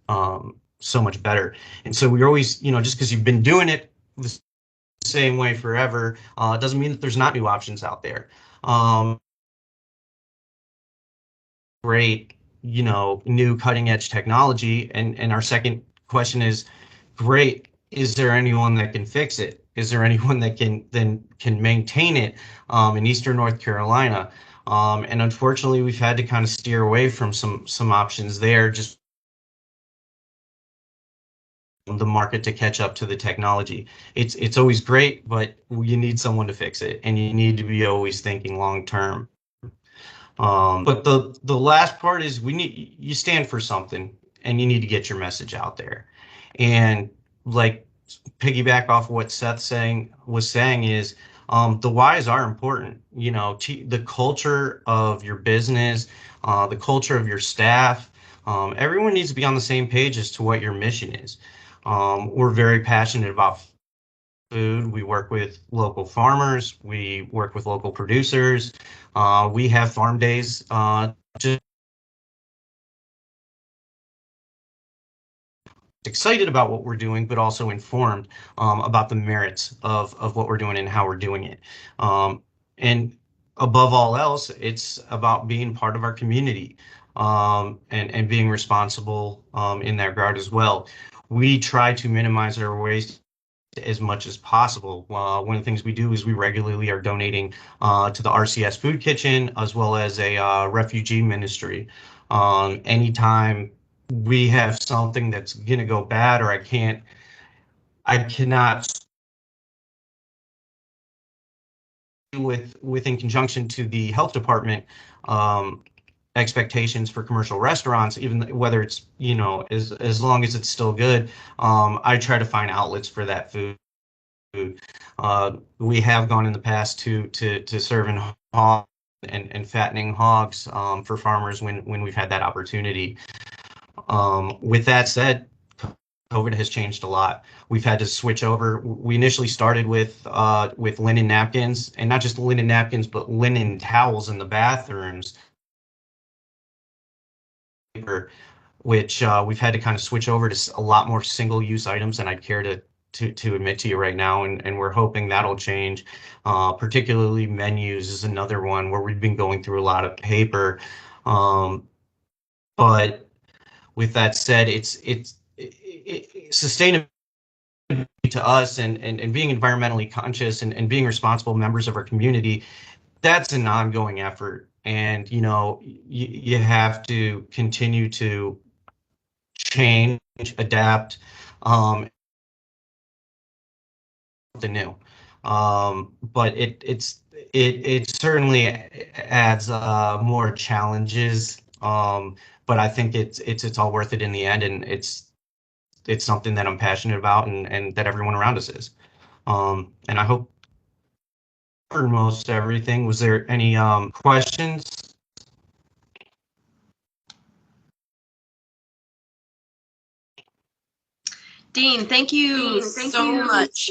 D: better. And so we're always, just because you've been doing it the same way forever, doesn't mean that there's not new options out there. Great, new cutting edge technology. And our second question is, great, is there anyone that can fix it? Is there anyone that can maintain it in Eastern North Carolina? And unfortunately, we've had to kind of steer away from some options there, just the market to catch up to the technology. It's always great, but you need someone to fix it, and you need to be always thinking long term. But the last part is you stand for something, and you need to get your message out there. And like piggyback off of what Seth was saying is the whys are important. The culture of your business, the culture of your staff, everyone needs to be on the same page as to what your mission is. We're very passionate about food. We work with local farmers. We work with local producers. We have farm days. Just excited about what we're doing, but also informed about the merits of what we're doing and how we're doing it. And above all else, it's about being part of our community and being responsible in that regard as well. We try to minimize our waste as much as possible. One of the things we do is we regularly are donating to the RCS Food Kitchen as well as a refugee ministry. Anytime we have something that's going to go bad or I cannot within conjunction to the health department expectations for commercial restaurants, even whether it's, as long as it's still good, I try to find outlets for that food. We have gone in the past to serving hogs and fattening hogs for farmers when we've had that opportunity. With that said, COVID has changed a lot. We've had to switch over. We initially started with linen napkins, and not just linen napkins, but linen towels in the bathrooms, which we've had to kind of switch over to a lot more single-use items than I'd care to admit to you right now, and we're hoping that'll change. Particularly menus is another one where we've been going through a lot of paper. But with that said, it's sustainability to us and being environmentally conscious and being responsible members of our community, that's an ongoing effort. And, you have to continue to change, adapt, the new. But it certainly adds more challenges. But I think it's all worth it in the end, and it's something that I'm passionate about and that everyone around us is. And I hope for most everything. Was there any questions?
A: Dean, thank you so much.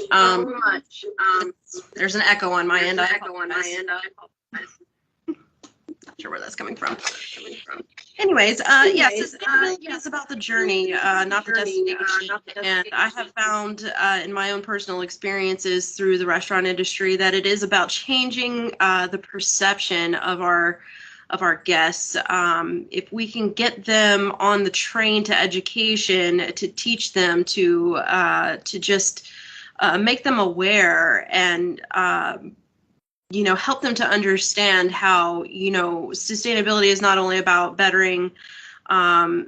A: There's an echo on my end. Not sure where that's coming from. Anyways, yes, it's about the journey, not the destination. And I have found in my own personal experiences through the restaurant industry that it is about changing the perception of our guests. If we can get them on the train to education, to teach them, to just make them aware and help them to understand how sustainability is not only about bettering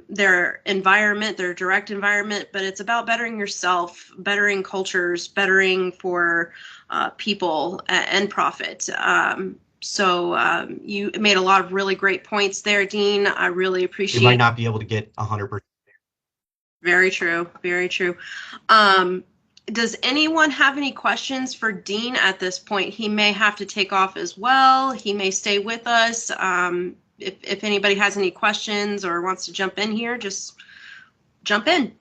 A: their environment, their direct environment, but it's about bettering yourself, bettering cultures, bettering for people and profit. So you made a lot of really great points there, Dean. I really appreciate.
D: You might not be able to get 100%.
A: Very true. Very true. Does anyone have any questions for Dean at this point? He may have to take off as well. He may stay with us. If anybody has any questions or wants to jump in here, just jump in.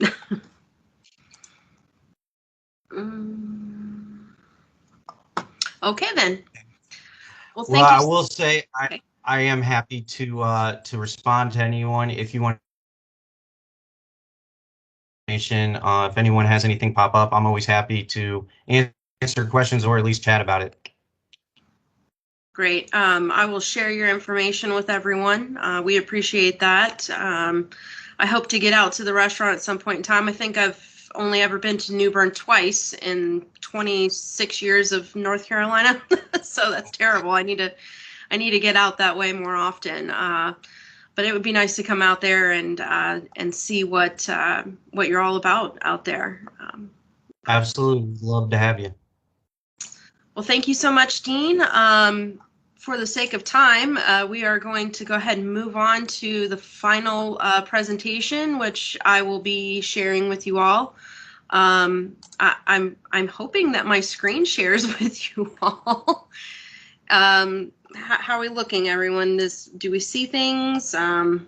A: Okay, then. Well,
D: Well,
A: thank
D: I
A: you.
D: will say
A: Okay.
D: I am happy to respond to anyone if you want information. If anyone has anything pop up, I'm always happy to answer questions or at least chat about it.
A: Great. I will share your information with everyone. We appreciate that. I hope to get out to the restaurant at some point in time. I think I've only ever been to New Bern twice in 26 years of North Carolina, so that's terrible. I need to get out that way more often. But it would be nice to come out there and see what you're all about out there.
D: Absolutely love to have you.
A: Well, thank you so much, Dean. For the sake of time, we are going to go ahead and move on to the final presentation, which I will be sharing with you all. I'm hoping that my screen shares with you all. How are we looking, everyone? Do we see things? Anybody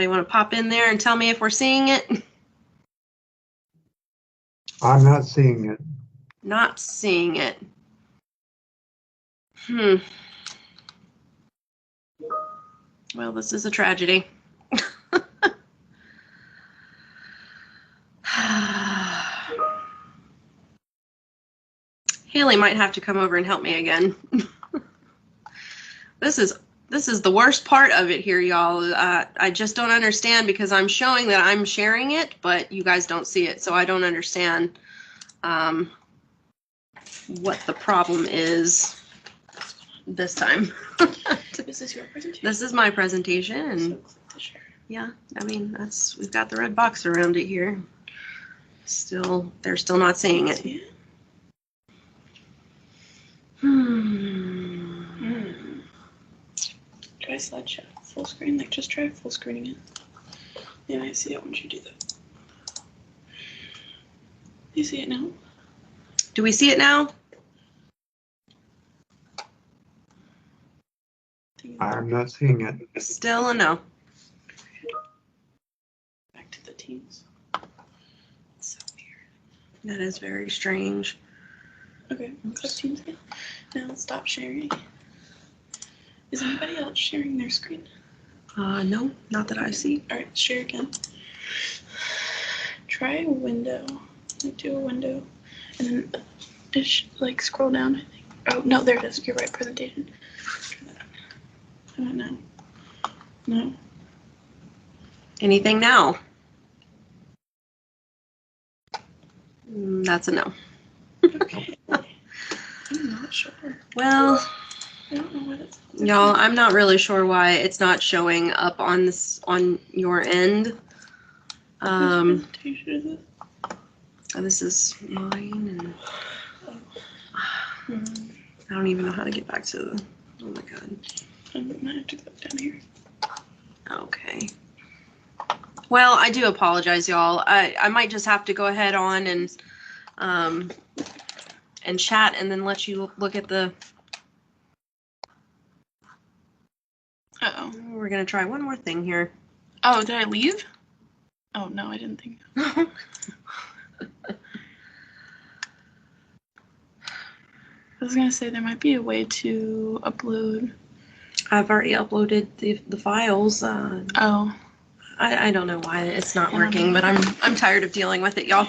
A: want to pop in there and tell me if we're seeing it?
B: I'm not seeing it.
A: Not seeing it. Well, this is a tragedy. Haley might have to come over and help me again. This is the worst part of it here, y'all. I just don't understand because I'm showing that I'm sharing it, but you guys don't see it, so I don't understand what the problem is this time.
F: Is this your presentation?
A: This is my presentation, and
F: So click the share.
A: yeah, I mean we've got the red box around it here. They're still not seeing it.
F: See it? Try slideshow full screen. Like just try full screening it. Yeah, I see it once you do that. You see it now?
A: Do we see it now?
B: I'm not seeing it.
A: Still a no.
F: Back to the teams. It's so weird.
A: That is very strange.
F: Okay, click teams again. Now stop sharing. Is anybody else sharing their screen?
A: No, not that I see.
F: All right, share again. Try a window. Like do a window, and then like scroll down. I think. Oh no, there it is. You're right. Presentation. Try that. How about now? No.
A: Anything now? That's a no.
F: Okay. I'm not sure.
A: Well,
F: I don't know what it's.
A: y'all, I'm not really sure why it's not showing up on your end.
F: Whose presentation is it?
A: This is mine, and I don't even know how to get back to the. Oh my god.
F: I might have to go down here.
A: Okay. Well, I do apologize, y'all. I might just have to go ahead on and chat, and then let you look at the.
F: Uh-oh.
A: We're gonna try one more thing here.
F: Oh, did I leave? Oh no, I didn't think. I was gonna say there might be a way to upload.
A: I've already uploaded the files.
F: Oh.
A: I don't know why it's not
F: I don't
A: working,
F: know.
A: but I'm tired of dealing with it, y'all.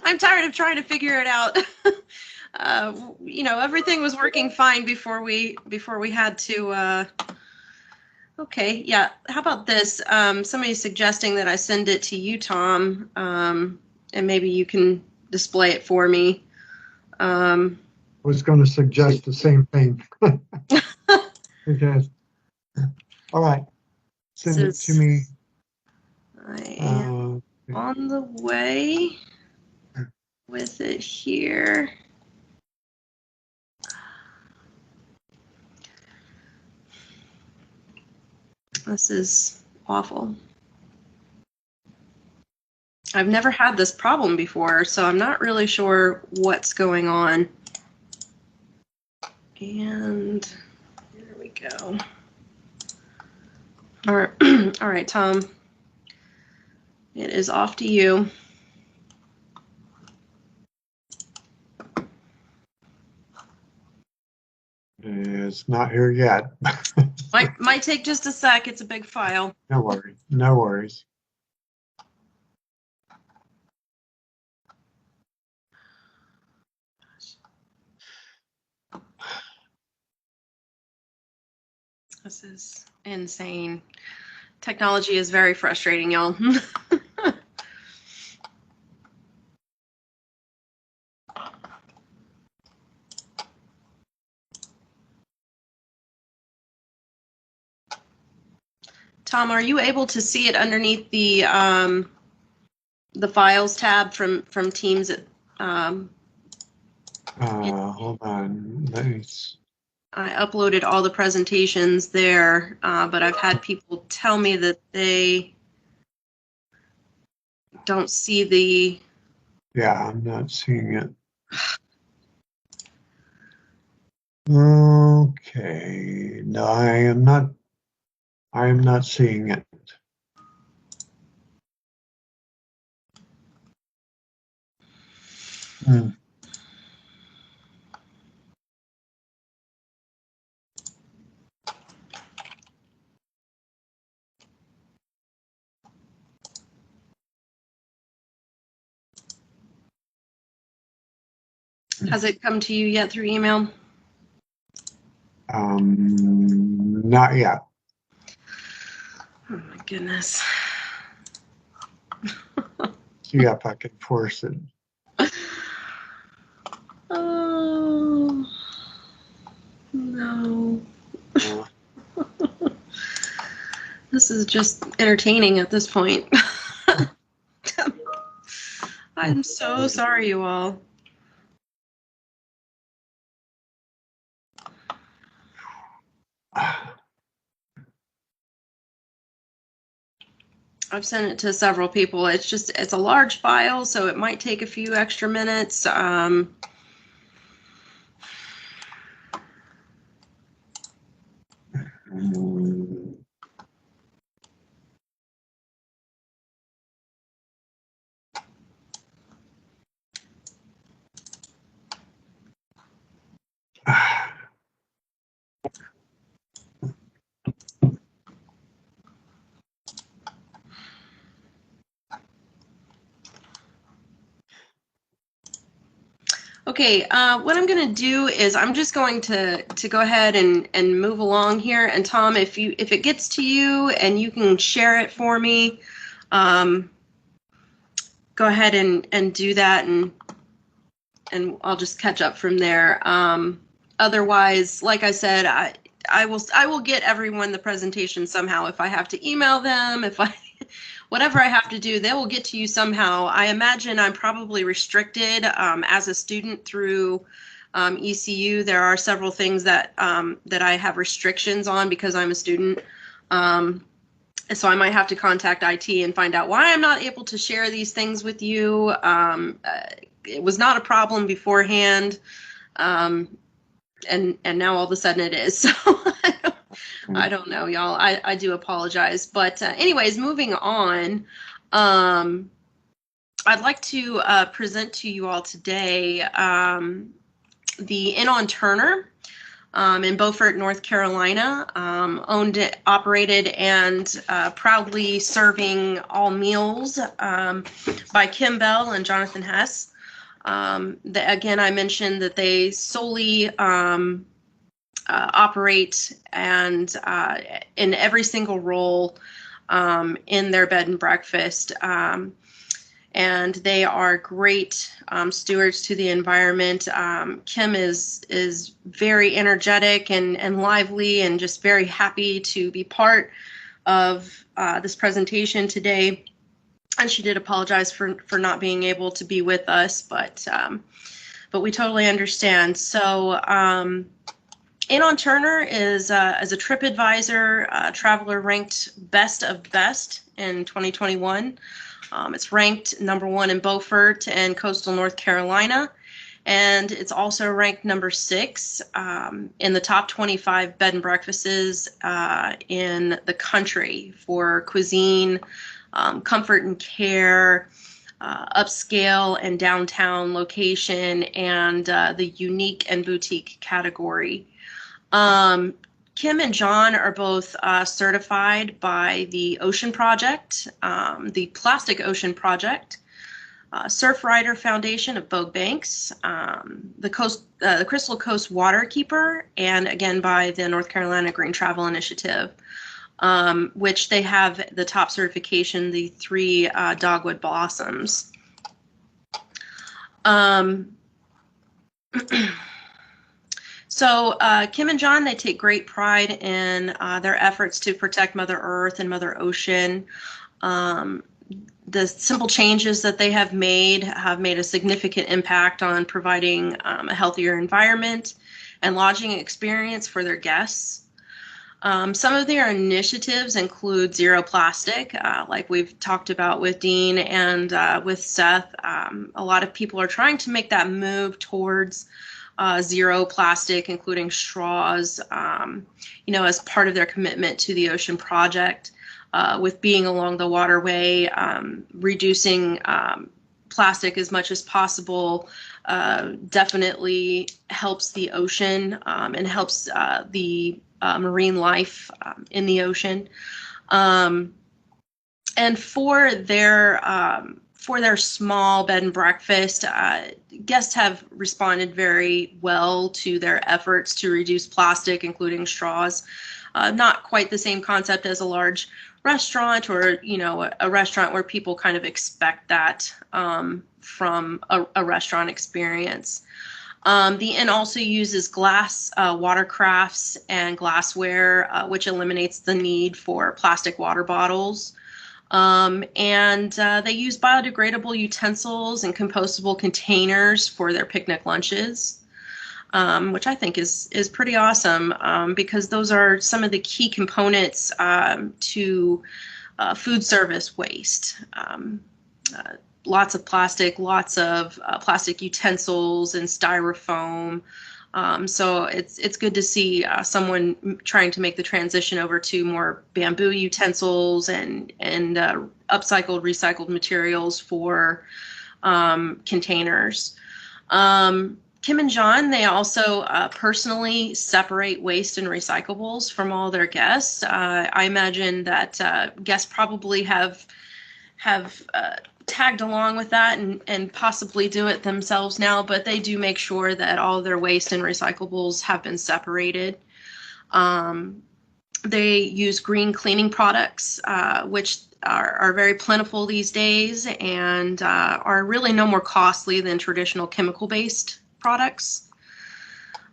A: I'm tired of trying to figure it out. Everything was working fine before we had to. Okay, yeah. How about this? Somebody's suggesting that I send it to you, Tom, and maybe you can display it for me.
B: I was going to suggest the same thing. Okay. All right. Send it to me.
A: I am on the way with it here. This is awful. I've never had this problem before, so I'm not really sure what's going on. And there we go. All right, all right, Tom. It is off to you.
B: It's not here yet.
A: Might take just a sec. It's a big file.
B: No worries. No worries.
A: This is insane. Technology is very frustrating, y'all. Tom, are you able to see it underneath the files tab from Teams?
B: Hold on.
A: I uploaded all the presentations there, but I've had people tell me that they don't see the.
B: Yeah, I'm not seeing it. Okay. No, I am not. I am not seeing it. Hmm.
A: Has it come to you yet through email?
B: Not yet.
A: Oh my goodness.
B: See if I can force it.
A: Oh no.
B: Uh,
A: This is just entertaining at this point. I'm so sorry, you all. I've sent it to several people. It's a large file, so it might take a few extra minutes.
B: mm,
A: Okay, what I'm going to do is I'm just going to go ahead and move along here. And Tom, if it gets to you and you can share it for me, go ahead and do that, and I'll just catch up from there. Otherwise, like I said, I will get everyone the presentation somehow. If I have to email them, whatever I have to do, they will get to you somehow. I imagine I'm probably restricted as a student through ECU. There are several things that I have restrictions on because I'm a student. So I might have to contact IT and find out why I'm not able to share these things with you. It was not a problem beforehand, and now all of a sudden it is. So I don't know, y'all. I do apologize. But anyways, moving on. I'd like to present to you all today the Inn on Turner in Beaufort, North Carolina. Owned, operated, and proudly serving all meals by Kim Bell and Jonathan Hess. Again, I mentioned that they solely operate and in every single role in their bed and breakfast. And they are great stewards to the environment. Kim is very energetic and lively and just very happy to be part of this presentation today. And she did apologize for not being able to be with us, but we totally understand. So Inn on Turner is as a TripAdvisor traveler ranked best of best in 2021. It's ranked #1 in Beaufort and coastal North Carolina, and it's also ranked #6 in the top 25 bed and breakfasts in the country for cuisine, comfort and care, upscale and downtown location, and the unique and boutique category. Kim and John are both certified by the Ocean Project, the Plastic Ocean Project, Surfrider Foundation of Bogue Banks, the Crystal Coast Waterkeeper, and again by the North Carolina Green Travel Initiative, which they have the top certification, the 3 Dogwood Blossoms. So Kim and John, they take great pride in their efforts to protect Mother Earth and Mother Ocean. The simple changes that they have made a significant impact on providing a healthier environment and lodging experience for their guests. Some of their initiatives include zero plastic, like we've talked about with Dean and with Seth. A lot of people are trying to make that move towards zero plastic, including straws, as part of their commitment to the Ocean Project. With being along the waterway, reducing plastic as much as possible definitely helps the ocean and helps the marine life in the ocean. And for their small bed and breakfast, guests have responded very well to their efforts to reduce plastic, including straws. Not quite the same concept as a large restaurant or, a restaurant where people kind of expect that from a restaurant experience. The inn also uses glass watercrafts and glassware, which eliminates the need for plastic water bottles. And they use biodegradable utensils and compostable containers for their picnic lunches, which I think is pretty awesome, because those are some of the key components to food service waste. Lots of plastic, lots of plastic utensils and styrofoam. So it's good to see someone trying to make the transition over to more bamboo utensils and upcycled, recycled materials for containers. Kim and John, they also personally separate waste and recyclables from all their guests. I imagine that guests probably have tagged along with that and possibly do it themselves now, but they do make sure that all their waste and recyclables have been separated. They use green cleaning products, which are very plentiful these days and are really no more costly than traditional chemical-based products.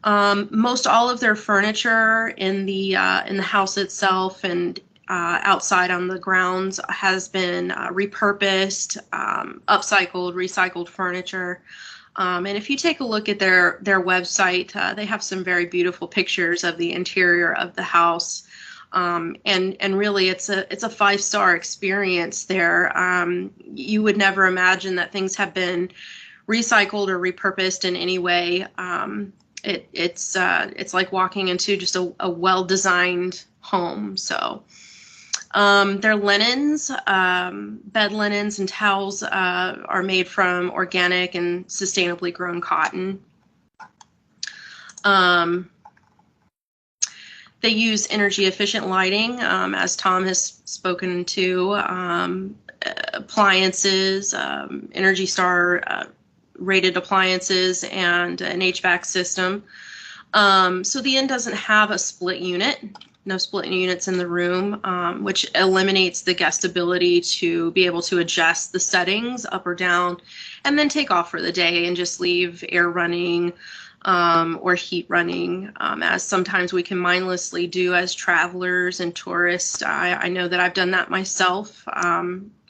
A: Most all of their furniture in the house itself and outside on the grounds has been repurposed, upcycled, recycled furniture. And if you take a look at their website, they have some very beautiful pictures of the interior of the house. And really it's a 5-star experience there. You would never imagine that things have been recycled or repurposed in any way. It's like walking into just a well-designed home. So their linens, bed linens and towels are made from organic and sustainably grown cotton. They use energy efficient lighting, as Tom has spoken to, appliances, Energy Star rated appliances, and an HVAC system. So the inn doesn't have a split unit. No split units in the room, which eliminates the guest ability to be able to adjust the settings up or down and then take off for the day and just leave air running or heat running, as sometimes we can mindlessly do as travelers and tourists. I know that I've done that myself,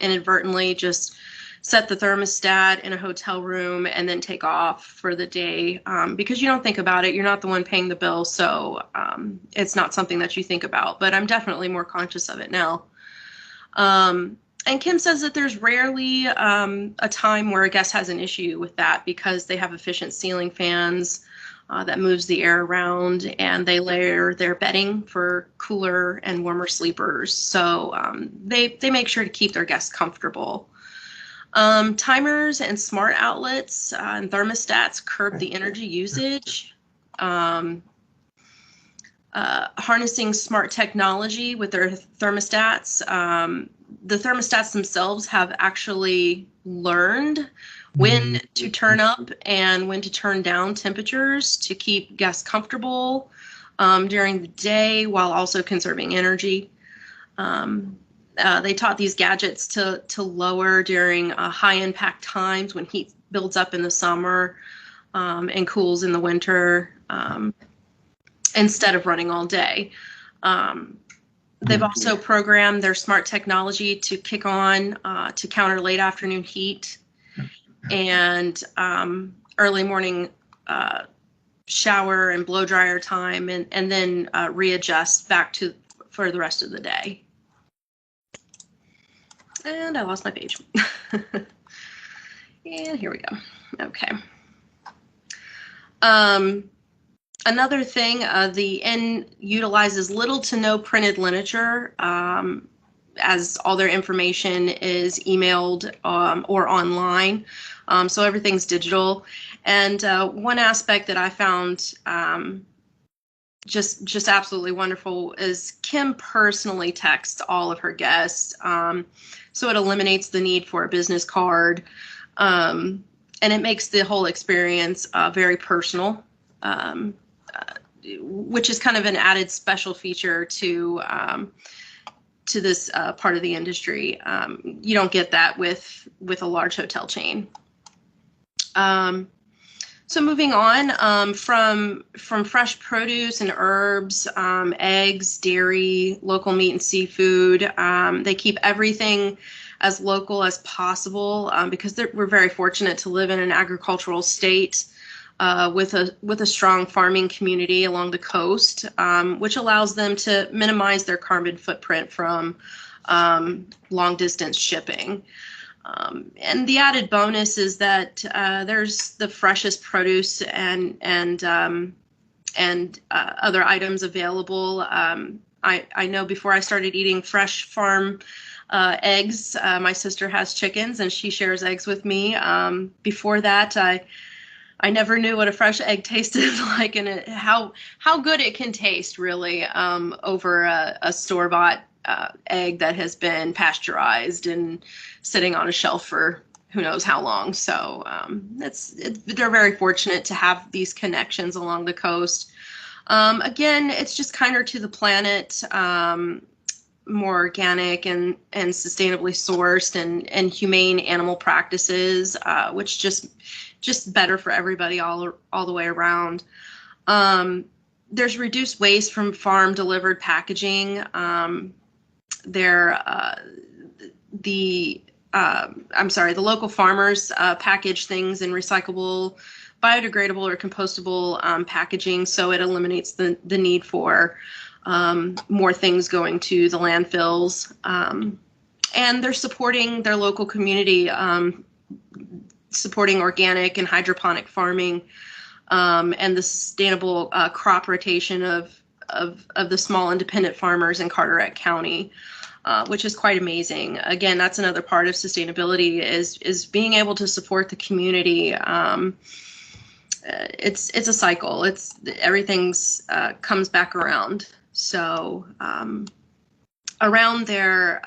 A: inadvertently just set the thermostat in a hotel room and then take off for the day, because you don't think about it. You're not the one paying the bill, so it's not something that you think about, but I'm definitely more conscious of it now. And Kim says that there's rarely a time where a guest has an issue with that because they have efficient ceiling fans that moves the air around, and they layer their bedding for cooler and warmer sleepers. So they make sure to keep their guests comfortable. Timers and smart outlets and thermostats curb the energy usage. harnessing smart technology with their thermostats. The thermostats themselves have actually learned when to turn up and when to turn down temperatures to keep guests comfortable during the day while also conserving energy. They taught these gadgets to lower during high impact times when heat builds up in the summer and cools in the winter, instead of running all day. They've also programmed their smart technology to kick on to counter late afternoon heat and early morning shower and blow dryer time, and then readjust back to for the rest of the day. And I lost my page. And here we go. Okay. Another thing, the Inn utilizes little to no printed literature, as all their information is emailed or online. So everything's digital. And one aspect that I found just absolutely wonderful is Kim personally texts all of her guests. So it eliminates the need for a business card. And it makes the whole experience very personal. Which is kind of an added special feature to this part of the industry. You don't get that with a large hotel chain. So moving on, from fresh produce and herbs, eggs, dairy, local meat and seafood, they keep everything as local as possible because we're very fortunate to live in an agricultural state. With a strong farming community along the coast, which allows them to minimize their carbon footprint from long distance shipping. And the added bonus is that there's the freshest produce and other items available. I know before I started eating fresh farm eggs, my sister has chickens and she shares eggs with me. Before that, I never knew what a fresh egg tasted like and how good it can taste really over a store-bought egg that has been pasteurized and sitting on a shelf for who knows how long. So they're very fortunate to have these connections along the coast. Again, it's just kinder to the planet, more organic and sustainably sourced and humane animal practices, which just better for everybody all the way around. There's reduced waste from farm delivered packaging. The local farmers package things in recyclable, biodegradable, or compostable packaging, so it eliminates the need for more things going to the landfills. And they're supporting their local community, supporting organic and hydroponic farming, and the sustainable crop rotation of the small independent farmers in Carteret County, which is quite amazing. Again, that's another part of sustainability is being able to support the community. It's a cycle. Everything's comes back around. So around their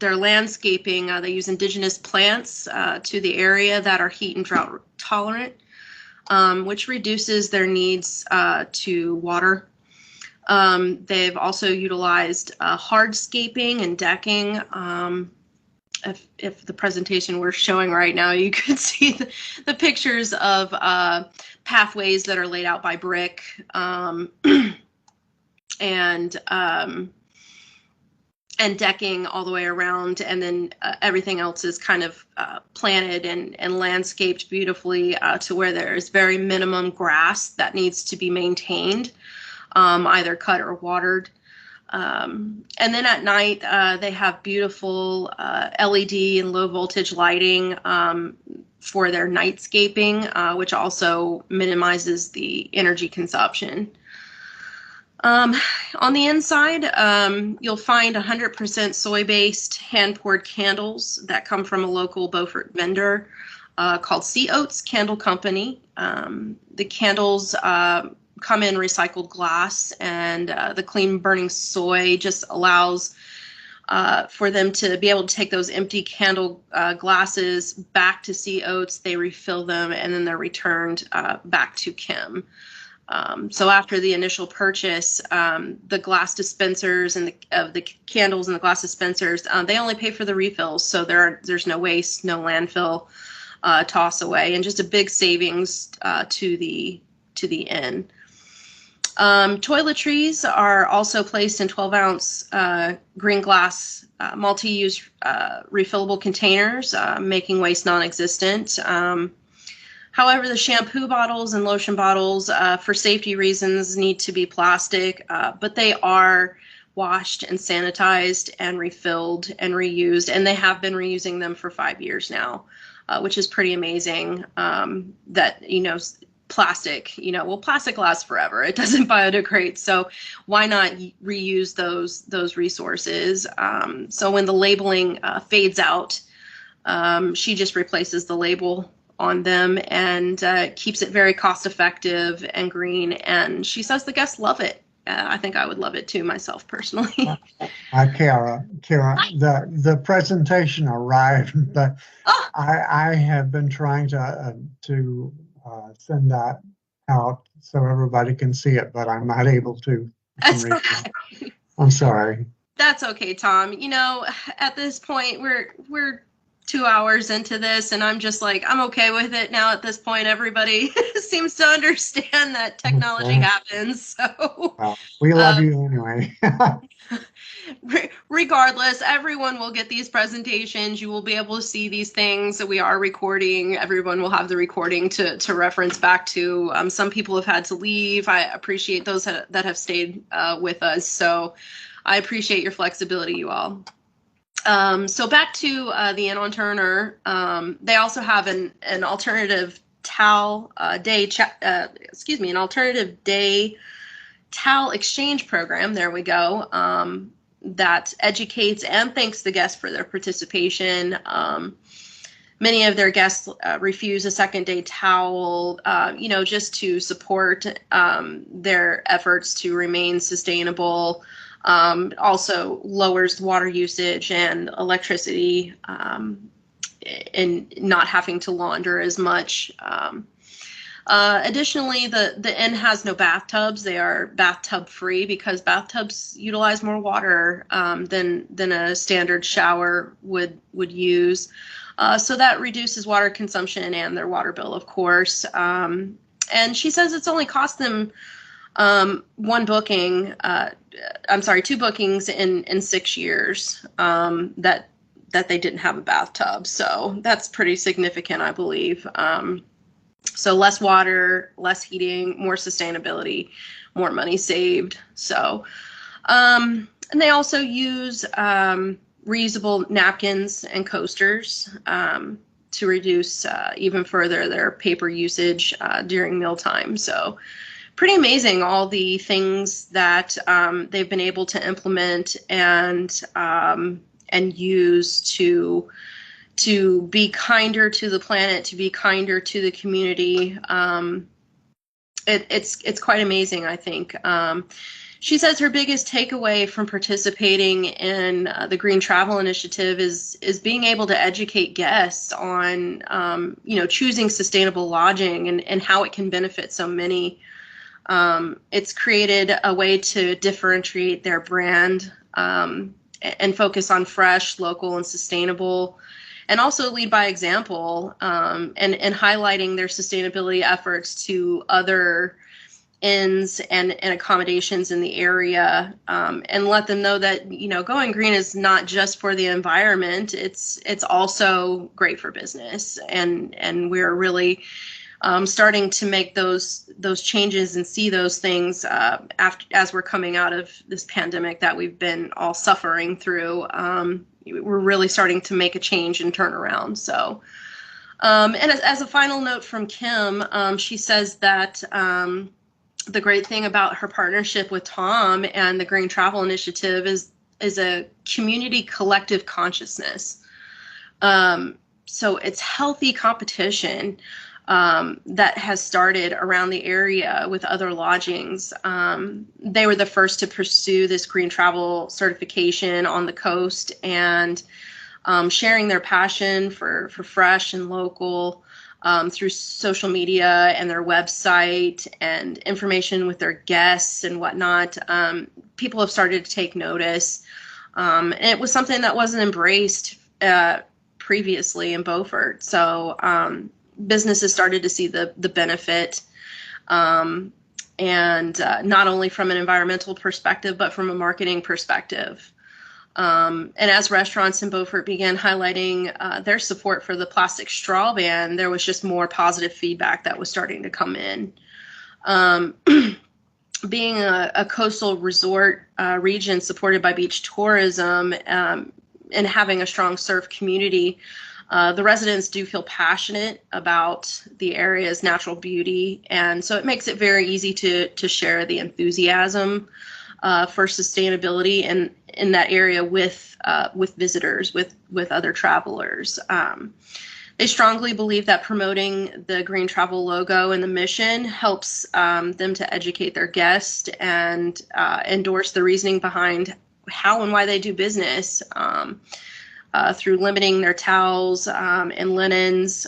A: landscaping, they use indigenous plants to the area that are heat and drought tolerant, which reduces their needs to water. They've also utilized hardscaping and decking. If the presentation we're showing right now, you could see the pictures of pathways that are laid out by brick, and decking all the way around, and then everything else is kind of planted and landscaped beautifully to where there's very minimum grass that needs to be maintained, either cut or watered. And then at night, they have beautiful LED and low voltage lighting for their nightscaping, which also minimizes the energy consumption. On the inside, you'll find 100% soy-based hand-poured candles that come from a local Beaufort vendor called Sea Oats Candle Company. The candles come in recycled glass, and the clean burning soy just allows for them to be able to take those empty candle glasses back to C Oats. They refill them, and then they're returned back to Kim. So after the initial purchase, the glass dispensers and the candles and the glass dispensers, they only pay for the refills. So there's no waste, no landfill, toss away, and just a big savings to the inn. Toiletries are also placed in 12-ounce green glass multi-use refillable containers, making waste non-existent. However, the shampoo bottles and lotion bottles, for safety reasons, need to be plastic, but they are washed and sanitized and refilled and reused, and they have been reusing them for 5 years now, which is pretty amazing. That, plastic, plastic lasts forever. It doesn't biodegrade, so why not reuse those resources? So when the labeling fades out, she just replaces the label on them and keeps it very cost effective and green. And she says the guests love it. I think I would love it too myself personally.
B: Kara, the presentation arrived, but I have been trying to send that out so everybody can see it, but I'm not able to.
A: That's okay.
B: I'm sorry.
A: That's okay, Tom. At this point, we're 2 hours into this, and I'm just like, I'm okay with it now. At this point, everybody seems to understand that technology happens. So
B: well, we love you anyway.
A: Regardless, everyone will get these presentations. You will be able to see these things that we are recording. Everyone will have the recording to reference back to. Some people have had to leave. I appreciate those that have stayed with us. So I appreciate your flexibility, you all. So back to the Inn on Turner. They also have an alternative an alternative day towel exchange program. There we go. That educates and thanks the guests for their participation. Many of their guests refuse a second day towel, just to support their efforts to remain sustainable. Also lowers water usage and electricity, in not having to launder as much. Additionally, the inn has no bathtubs. They are bathtub free because bathtubs utilize more water than a standard shower would use. So that reduces water consumption and their water bill, of course. And she says it's only cost them two bookings in 6 years that they didn't have a bathtub. So that's pretty significant, I believe. So less water, less heating, more sustainability, more money saved. So, and they also use reusable napkins and coasters to reduce even further their paper usage during mealtime. So pretty amazing, all the things that they've been able to implement and use to be kinder to the planet, to be kinder to the community. It's quite amazing, I think. She says her biggest takeaway from participating in the Green Travel Initiative is being able to educate guests on, choosing sustainable lodging and how it can benefit so many. It's created a way to differentiate their brand and focus on fresh, local, and sustainable, and also lead by example, and highlighting their sustainability efforts to other inns and accommodations in the area, and let them know that, going green is not just for the environment, it's also great for business. And we're really starting to make those changes and see those things as we're coming out of this pandemic that we've been all suffering through. We're really starting to make a change and turn around. So, and as a final note from Kim, she says that the great thing about her partnership with Tom and the Green Travel Initiative is a community collective consciousness. So it's healthy competition. that has started around the area with other lodgings. They were the first to pursue this green travel certification on the coast, and sharing their passion for fresh and local through social media and their website and information with their guests and whatnot. People have started to take notice. And it was something that wasn't embraced previously in Beaufort. So businesses started to see the benefit, and not only from an environmental perspective, but from a marketing perspective. And as restaurants in Beaufort began highlighting their support for the plastic straw ban, there was just more positive feedback that was starting to come in. Being a coastal resort region supported by beach tourism and having a strong surf community, the residents do feel passionate about the area's natural beauty. And so it makes it very easy to share the enthusiasm for sustainability in that area with visitors, with other travelers. They strongly believe that promoting the green travel logo and the mission helps them to educate their guests and endorse the reasoning behind how and why they do business, through limiting their towels and linens,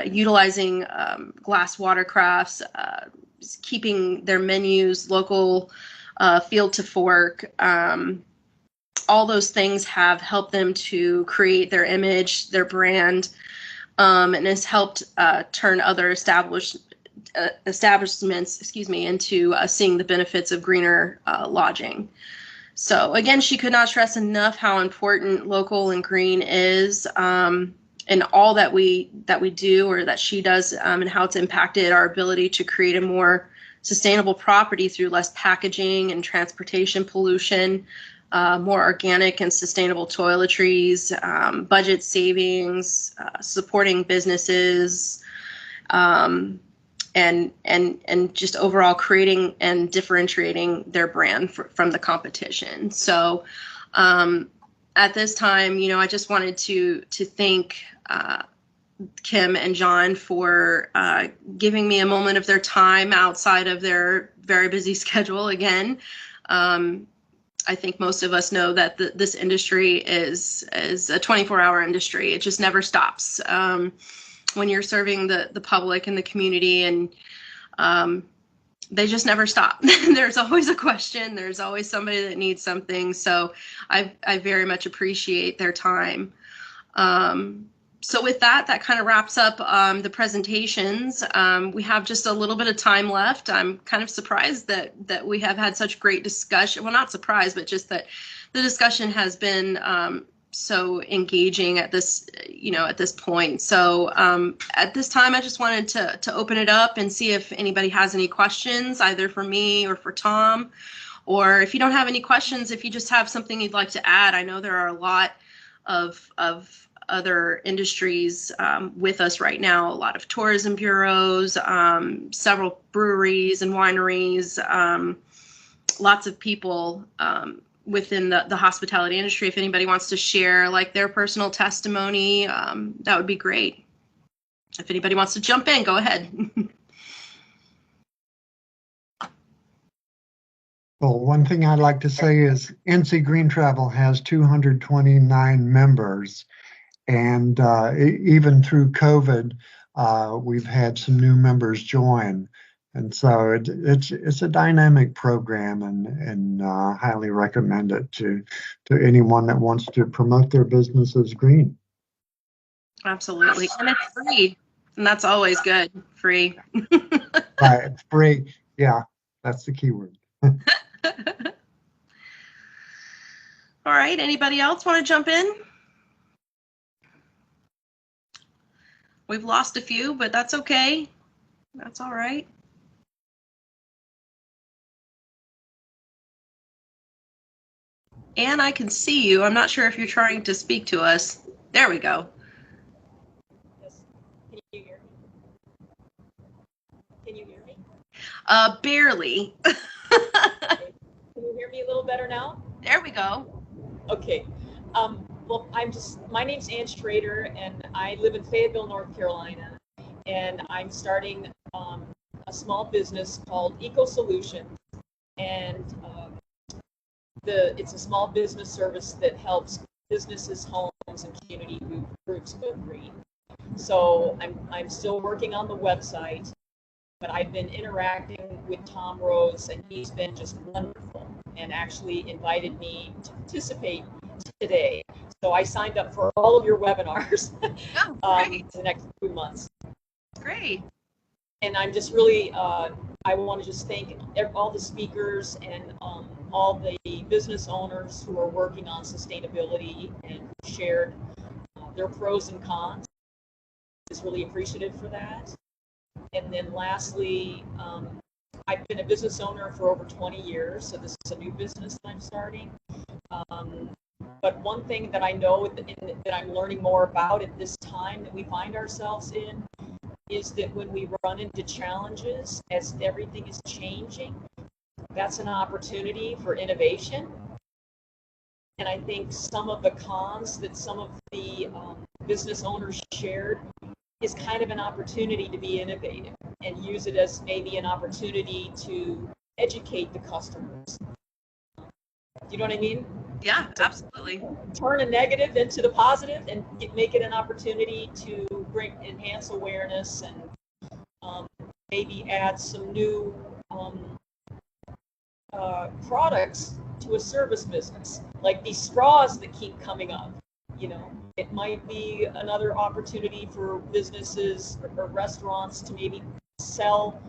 A: utilizing glass watercrafts, keeping their menus local, field to fork. All those things have helped them to create their image, their brand, and has helped turn other establishments, into seeing the benefits of greener lodging. So again, she could not stress enough how important local and green is, and all that we do, or that she does, and how it's impacted our ability to create a more sustainable property through less packaging and transportation pollution, more organic and sustainable toiletries, budget savings, supporting businesses, and just overall creating and differentiating their brand from the competition. So at this time, I just wanted to thank Kim and John for giving me a moment of their time outside of their very busy schedule again. I think most of us know that this industry is a 24-hour industry. It just never stops. When you're serving the public and the community, and they just never stop. There's always a question. There's always somebody that needs something. So I very much appreciate their time. So with that kind of wraps up the presentations. We have just a little bit of time left. I'm kind of surprised that we have had such great discussion. Well, not surprised, but just that the discussion has been so engaging at this point. So at this time, I just wanted to open it up and see if anybody has any questions, either for me or for Tom. Or if you don't have any questions, if you just have something you'd like to add. I know there are a lot of other industries with us right now, a lot of tourism bureaus, several breweries and wineries, lots of people within the hospitality industry. If anybody wants to share like their personal testimony, that would be great. If anybody wants to jump in, go ahead.
B: Well, one thing I'd like to say is NC Green Travel has 229 members. And even through COVID, we've had some new members join. And so it's a dynamic program, and highly recommend it to anyone that wants to promote their business as green.
A: Absolutely. And it's free. And that's always good. Free.
B: Right, it's free. Yeah, that's the key word.
A: All right. Anybody else want to jump in? We've lost a few, but that's okay. That's all right. Anne, I can see you. I'm not sure if you're trying to speak to us. There we go.
G: Yes. Can you hear me? Can you hear me?
A: Barely.
G: Can you hear me a little better now?
A: There we go.
G: Okay. Well, my name's Ann Strader, and I live in Fayetteville, North Carolina. and I'm starting a small business called Eco Solutions, and it's a small business service that helps businesses, homes, and community groups go green. So I'm still working on the website, but I've been interacting with Tom Rhodes, and he's been just wonderful and actually invited me to participate today. So I signed up for all of your webinars
A: Oh,
G: the next 2 months.
A: great.
G: And I'm just really, I want to just thank all the speakers and all the business owners who are working on sustainability and shared their pros and cons. Is really appreciative for that. And then lastly, I've been a business owner for over 20 years, so this is a new business that I'm starting. But one thing that I know that I'm learning more about at this time that we find ourselves in is that when we run into challenges, as everything is changing, that's an opportunity for innovation. And I think some of the cons that some of the business owners shared is kind of an opportunity to be innovative and use it as maybe an opportunity to educate the customers. Do you know what I mean?
A: Yeah, absolutely.
G: Turn a negative into the positive and make it an opportunity to enhance awareness and maybe add some new products to a service business, like these straws that keep coming up. You know, it might be another opportunity for businesses or restaurants to maybe sell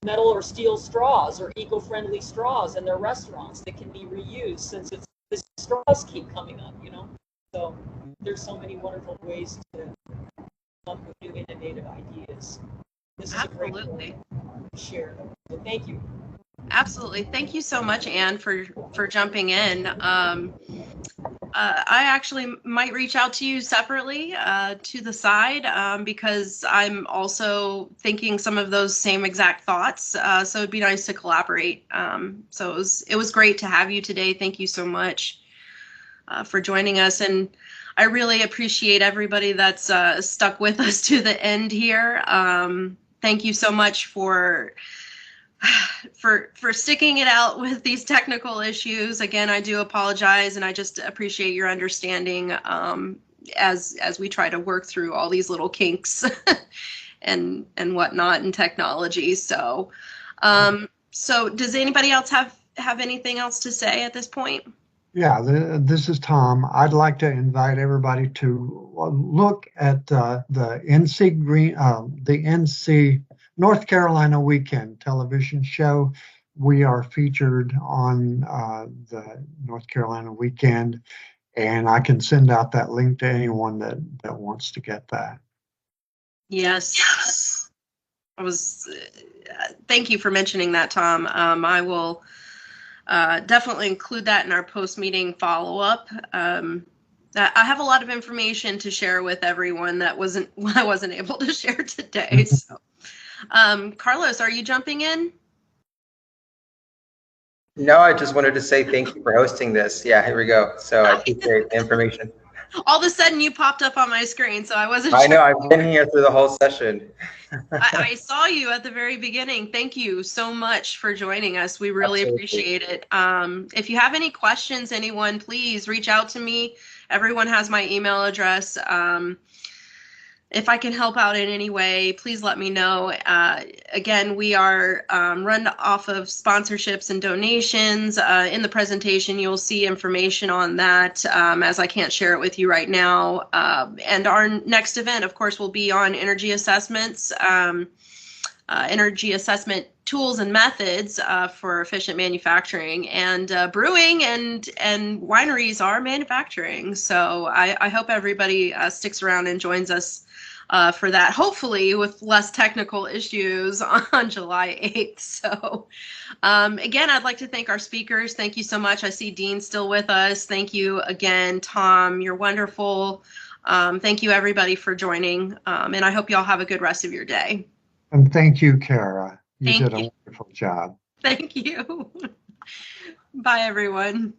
G: metal or steel straws or eco-friendly straws in their restaurants that can be reused, since the straws keep coming up, you know. So there's so many wonderful ways to come up with new innovative ideas. This is
A: Absolutely.
G: a great way to share them. So thank you.
A: Absolutely. Thank you so much, Anne, for jumping in. I actually might reach out to you separately to the side because I'm also thinking some of those same exact thoughts. So it'd be nice to collaborate. So it was great to have you today. Thank you so much for joining us. And I really appreciate everybody that's stuck with us to the end here. Thank you so much for sticking it out with these technical issues. Again, I do apologize, and I just appreciate your understanding as we try to work through all these little kinks and whatnot in technology. So does anybody else have anything else to say at this point?
B: Yeah, this is Tom. I'd like to invite everybody to look at the NC North Carolina Weekend television show. We are featured on the North Carolina Weekend, and I can send out that link to anyone that wants to get that.
A: Yes. Thank you for mentioning that, Tom. I will definitely include that in our post-meeting follow-up. I have a lot of information to share with everyone that I wasn't able to share today. So, Carlos, are you jumping in?
H: No, I just wanted to say thank you for hosting this. Yeah, here we go. So I appreciate the information.
A: All of a sudden, you popped up on my screen, so I wasn't
H: I
A: sure.
H: know, I've been here through the whole session.
A: I saw you at the very beginning. Thank you so much for joining us. We really appreciate it. If you have any questions, anyone, please reach out to me. Everyone has my email address. If I can help out in any way, please let me know. Again, we are run off of sponsorships and donations. In the presentation, you'll see information on that, as I can't share it with you right now. And our next event, of course, will be on energy assessments, energy assessment tools and methods for efficient manufacturing. And brewing and wineries are manufacturing. So I hope everybody sticks around and joins us for that, hopefully with less technical issues on July 8th. So again, I'd like to thank our speakers. Thank you so much. I see Dean still with us. Thank you again, Tom. You're wonderful. Thank you, everybody, for joining. And I hope you all have a good rest of your day.
B: And thank you, Kara. You
A: Thank
B: did a
A: you.
B: wonderful job.
A: Thank you. Bye, everyone.